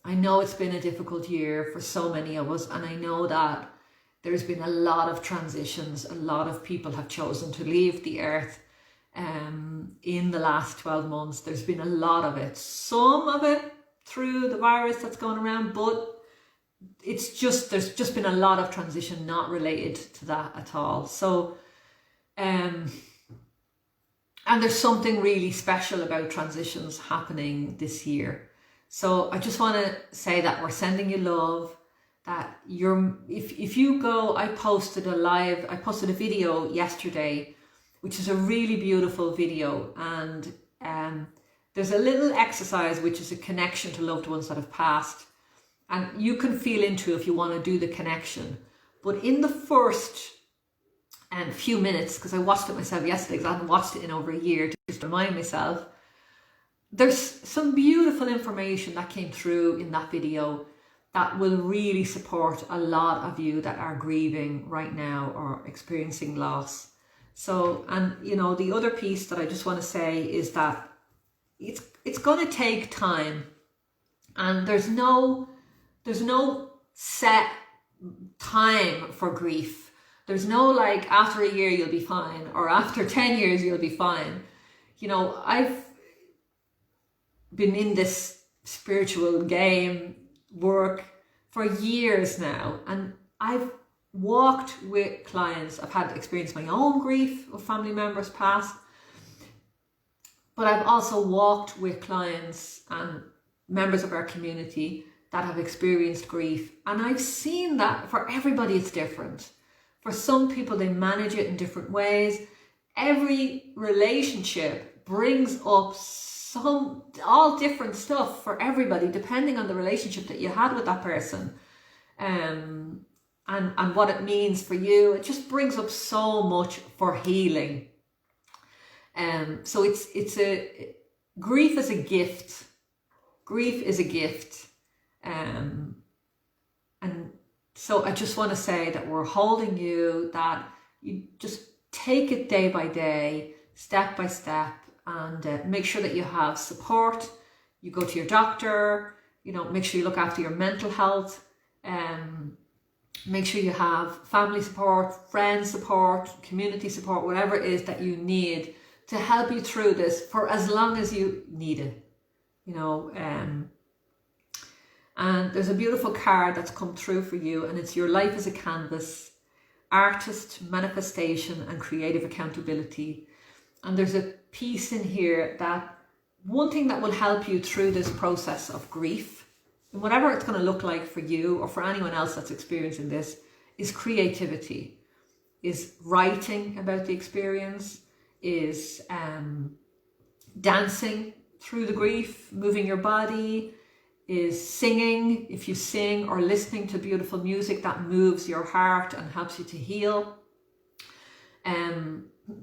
I know it's been a difficult year for so many of us, and I know that there's been a lot of transitions. A lot of people have chosen to leave the earth in the last 12 months. There's been a lot of it. Some of it through the virus that's going around, but there's just been a lot of transition not related to that at all. So and there's something really special about transitions happening this year. So I just want to say that we're sending you love, that if you go, I posted a video yesterday, which is a really beautiful video, and there's a little exercise which is a connection to loved ones that have passed, and you can feel into if you want to do the connection. But in the first few minutes, because I watched it myself yesterday, because I hadn't watched it in over a year, to just remind myself, there's some beautiful information that came through in that video that will really support a lot of you that are grieving right now or experiencing loss. So, and you know, the other piece that I just want to say is that it's going to take time, and there's no set time for grief. There's no like after a year you'll be fine, or after 10 years you'll be fine. You know, I've been in this spiritual game work for years now, and I've walked with clients. I've had experienced my own grief of family members past, but I've also walked with clients and members of our community that have experienced grief, and I've seen that for everybody it's different. For some people, they manage it in different ways. Every relationship brings up all different stuff for everybody, depending on the relationship that you had with that person, and what it means for you. It just brings up so much for healing. So grief is a gift. Grief is a gift. And so I just want to say that we're holding you, that you just take it day by day, step by step, and make sure that you have support. You go to your doctor, you know, make sure you look after your mental health, make sure you have family support, friend support, community support, whatever it is that you need to help you through this for as long as you need it. you know. And there's a beautiful card that's come through for you, and it's your life as a canvas, artist, manifestation, and creative accountability. And there's a piece in here that one thing that will help you through this process of grief, and whatever it's going to look like for you or for anyone else that's experiencing this, is creativity, is writing about the experience, is dancing through the grief, moving your body, is singing, if you sing, or listening to beautiful music that moves your heart and helps you to heal,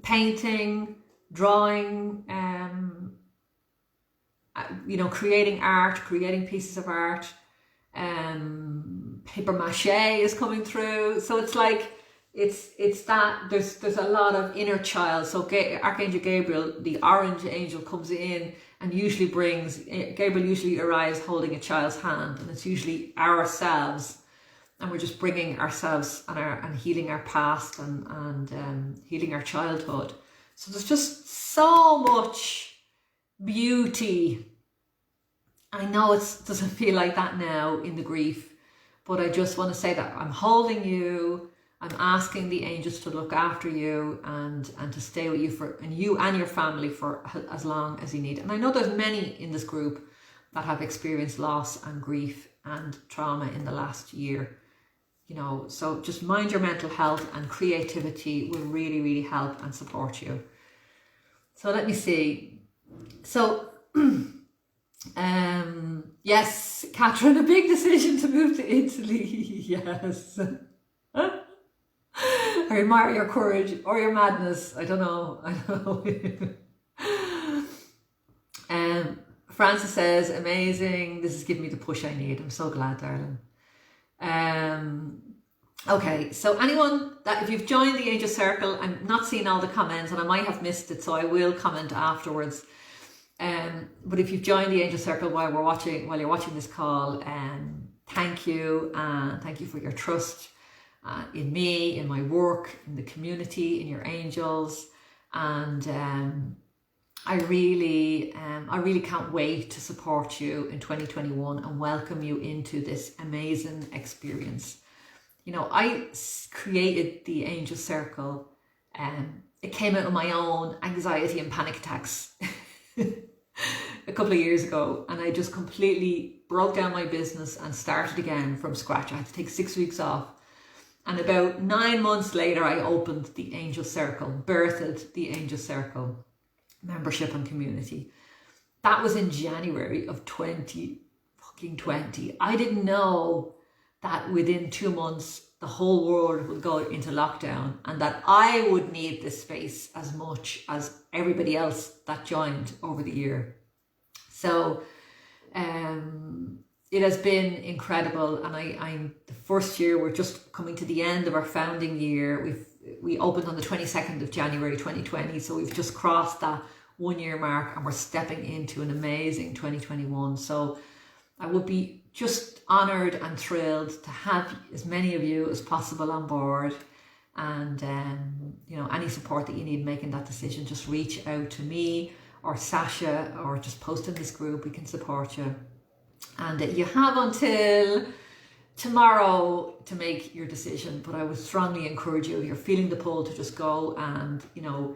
painting, drawing, you know, creating art, creating pieces of art, paper mache is coming through. So it's like, it's that there's a lot of inner child. So Archangel Gabriel, the orange angel, comes in and usually Gabriel usually arrives holding a child's hand, and it's usually ourselves, and we're just bringing ourselves and healing our past and healing our childhood. So there's just so much beauty. I know it doesn't feel like that now in the grief, but I just want to say that I'm holding you. I'm asking the angels to look after you and to stay with you you and your family for as long as you need. And I know there's many in this group that have experienced loss and grief and trauma in the last year. You know, so just mind your mental health, and creativity will really, really help and support you. So let me see. So, yes, Catherine, a big decision to move to Italy. Yes. I admire your courage or your madness. I don't know. Francis says, amazing. This is giving me the push I need. I'm so glad, darling. Okay, so anyone that, if you've joined the Angel Circle, I'm not seeing all the comments and I might have missed it, so I will comment afterwards. But if you've joined the Angel Circle while you're watching this call, thank you, and thank you for your trust in me, in my work, in the community, in your angels, and I really can't wait to support you in 2021 and welcome you into this amazing experience. You know, I created the Angel Circle, it came out of my own anxiety and panic attacks a couple of years ago, and I just completely broke down my business and started again from scratch. I had to take 6 weeks off. And about 9 months later, I opened the Angel Circle, birthed the Angel Circle membership and community. That was in January of 2020. I didn't know that within 2 months, the whole world would go into lockdown and that I would need this space as much as everybody else that joined over the year. So, it has been incredible, and I'm the first year, we're just coming to the end of our founding year. We opened on the 22nd of January 2020, so we've just crossed that 1 year mark, and we're stepping into an amazing 2021. So I would be just honoured and thrilled to have as many of you as possible on board, and you know, any support that you need making that decision, just reach out to me or Sasha, or just post in this group. We can support you. And you have until tomorrow to make your decision, but I would strongly encourage you, if you're feeling the pull, to just go and, you know,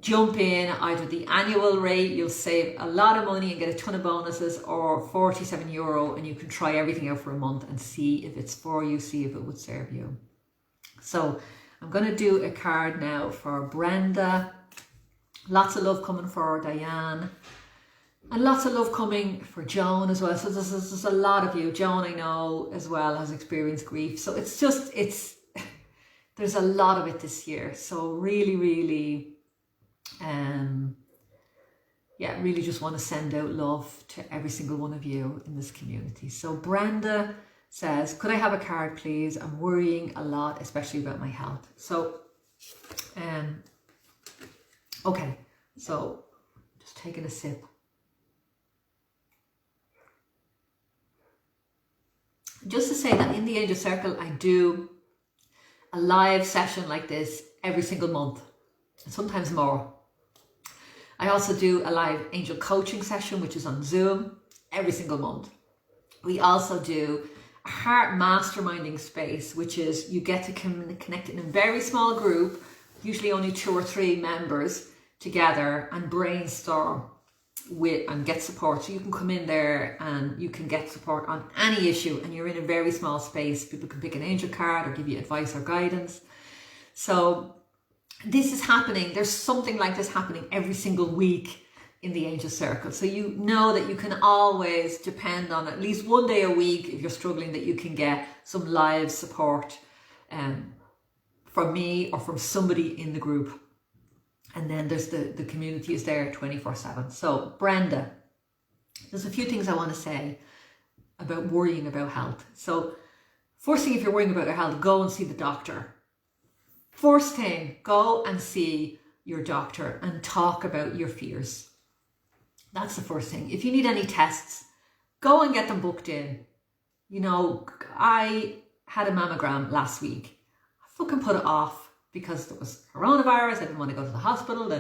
jump in. Either the annual rate, you'll save a lot of money and get a ton of bonuses, or €47, and you can try everything out for a month and see if it's for you, see if it would serve you. So I'm going to do a card now for Brenda. Lots of love coming for Diane. And lots of love coming for Joan as well. So there's a lot of you. Joan, I know, as well, has experienced grief. So there's a lot of it this year. So really, really, really just want to send out love to every single one of you in this community. So Brenda says, could I have a card, please? I'm worrying a lot, especially about my health. So, okay. So just taking a sip. Just to say that in the Angel Circle, I do a live session like this every single month, sometimes more. I also do a live angel coaching session, which is on Zoom every single month. We also do a heart masterminding space, which is you get to connect in a very small group, usually only 2 or 3 members together, and brainstorm with and get support. So you can come in there and you can get support on any issue, and you're in a very small space. People can pick an angel card or give you advice or guidance. So this is happening. There's something like this happening every single week in the angel circle. So you know that you can always depend on at least one day a week, if you're struggling, that you can get some live support from me or from somebody in the group. And then there's the community is there 24/7. So Brenda, there's a few things I want to say about worrying about health. So first thing, if you're worrying about your health, go and see the doctor. First thing, go and see your doctor and talk about your fears. That's the first thing. If you need any tests, go and get them booked in. You know, I had a mammogram last week. I fucking put it off because there was coronavirus. I didn't want to go to the hospital,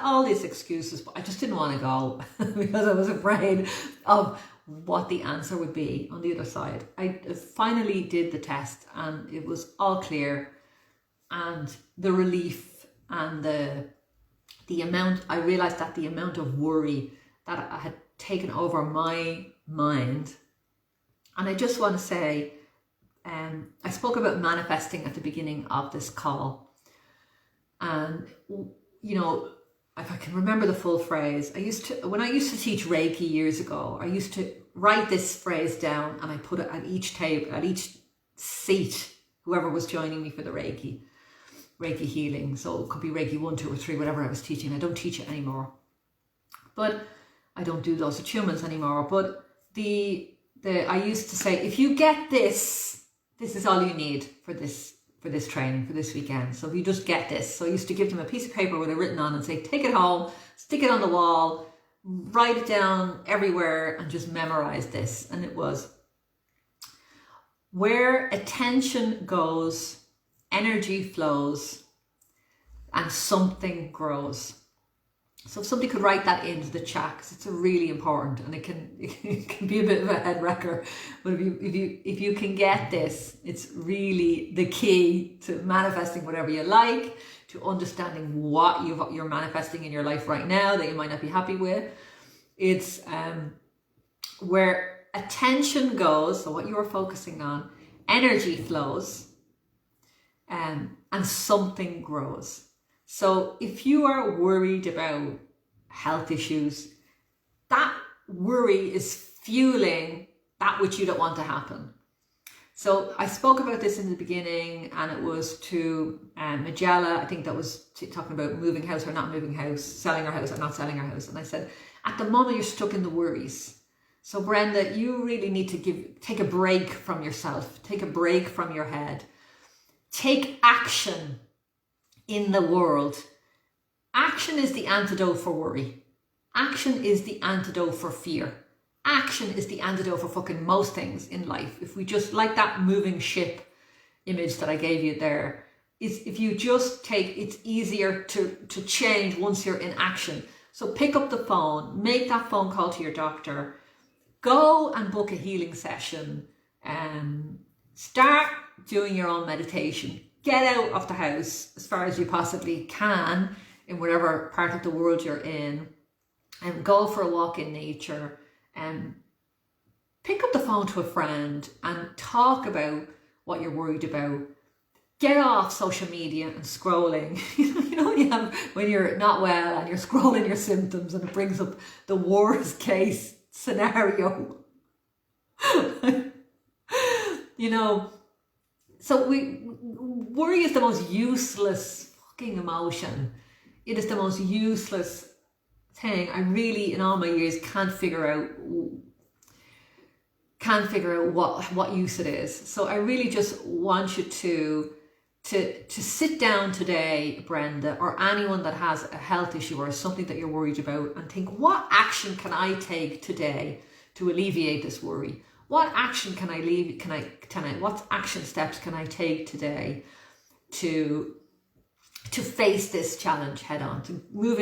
all these excuses, but I just didn't want to go because I was afraid of what the answer would be on the other side. I finally did the test and it was all clear, and the relief and the amount, I realized that the amount of worry that I had taken over my mind. And I just want to say, I spoke about manifesting at the beginning of this call. And, you know, if I can remember the full phrase, when I used to teach Reiki years ago, I used to write this phrase down and I put it at each table, at each seat, whoever was joining me for the Reiki healing. So it could be Reiki 1, 2 or 3, whatever I was teaching. I don't teach it anymore, but I don't do those attunements anymore. But I used to say, if you get this is all you need for this training, for this weekend. So if you just get this. So I used to give them a piece of paper with it written on and say, take it home, stick it on the wall, write it down everywhere and just memorize this. And it was, where attention goes, energy flows and something grows. So if somebody could write that into the chat, because it's really important, and it can be a bit of a head wrecker, but if you can get this, it's really the key to manifesting whatever you like, to understanding what you're manifesting in your life right now that you might not be happy with. It's where attention goes, so what you are focusing on, energy flows, and something grows. So if you are worried about health issues, that worry is fueling that which you don't want to happen. So I spoke about this in the beginning, and it was to Magella, I think that was talking about moving house or not moving house, selling our house or not selling our house. And I said, at the moment you're stuck in the worries. So Brenda, you really need to take a break from yourself, take a break from your head, take action in the world. Action is the antidote for worry. Action is the antidote for fear. Action is the antidote for fucking most things in life. If we just, like that moving ship image that I gave you there, is if you just take, it's easier to change once you're in action. So pick up the phone, make that phone call to your doctor, go and book a healing session, start doing your own meditation. Get out of the house as far as you possibly can in whatever part of the world you're in, and go for a walk in nature, and pick up the phone to a friend and talk about what you're worried about. Get off social media and scrolling. You know, you have, when you're not well and you're scrolling your symptoms and it brings up the worst case scenario. You know, so worry is the most useless fucking emotion. It is the most useless thing. I really, in all my years, can't figure out what use it is. So I really just want you to sit down today, Brenda, or anyone that has a health issue or something that you're worried about, and think, what action can I take today to alleviate this worry? What action can I what action steps can I take today to to face this challenge head on, to move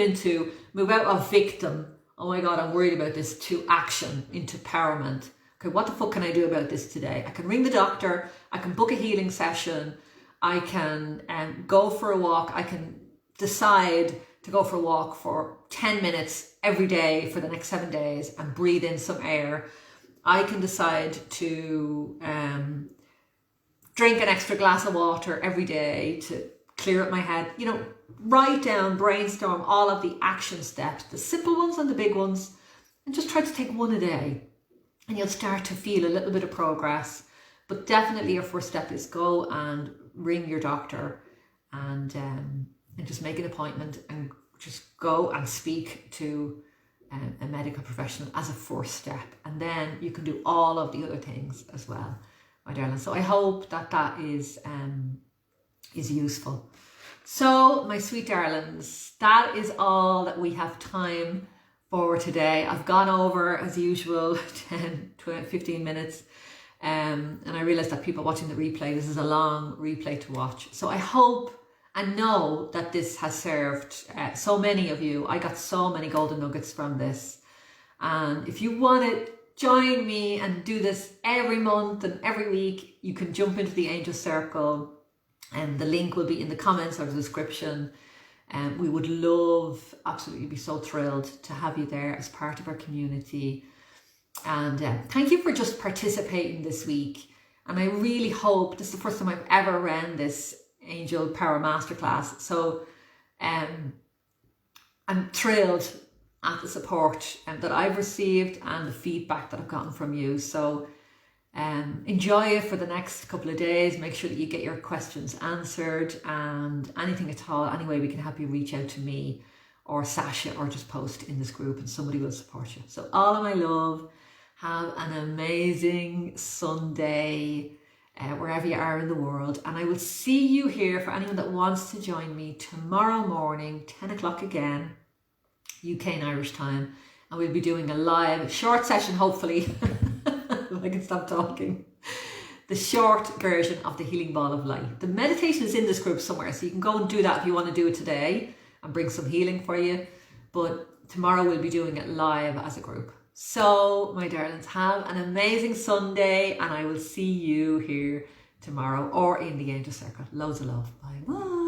out of victim, oh my God, I'm worried about this, to action, into empowerment. Okay, what the fuck can I do about this today? I can ring the doctor, I can book a healing session, I can go for a walk, I can decide to go for a walk for 10 minutes every day for the next 7 days and breathe in some air. I can decide to drink an extra glass of water every day to clear up my head. You know, write down, brainstorm all of the action steps, the simple ones and the big ones, and just try to take one a day. And you'll start to feel a little bit of progress. But definitely your first step is go and ring your doctor and just make an appointment and just go and speak to a medical professional as a first step. And then you can do all of the other things as well, my darling. So I hope that is useful. So my sweet darlings, that is all that we have time for today. I've gone over, as usual, 10, 12, 15 minutes. And I realized that people watching the replay, this is a long replay to watch. So I hope and know that this has served so many of you. I got so many golden nuggets from this. And if you want to join me and do this every month and every week, you can jump into the Angel Circle, and the link will be in the comments or the description. And we would love, absolutely be so thrilled to have you there as part of our community. And thank you for just participating this week. And I really hope, this is the first time I've ever ran this Angel Power Masterclass. So I'm thrilled at the support that I've received and the feedback that I've gotten from you. So enjoy it for the next couple of days. Make sure that you get your questions answered, and anything at all, any way we can help you, reach out to me or Sasha, or just post in this group and somebody will support you. So all of my love, have an amazing Sunday wherever you are in the world, and I will see you here, for anyone that wants to join me, tomorrow morning, 10 o'clock again, UK and Irish time, and we'll be doing a live short session, hopefully, if I can stop talking, the short version of the Healing Ball of Light. The meditation is in this group somewhere, so you can go and do that if you want to do it today and bring some healing for you, but tomorrow we'll be doing it live as a group. So my darlings, have an amazing Sunday, and I will see you here tomorrow or in the Angel Circle. Loads of love. Bye. Bye.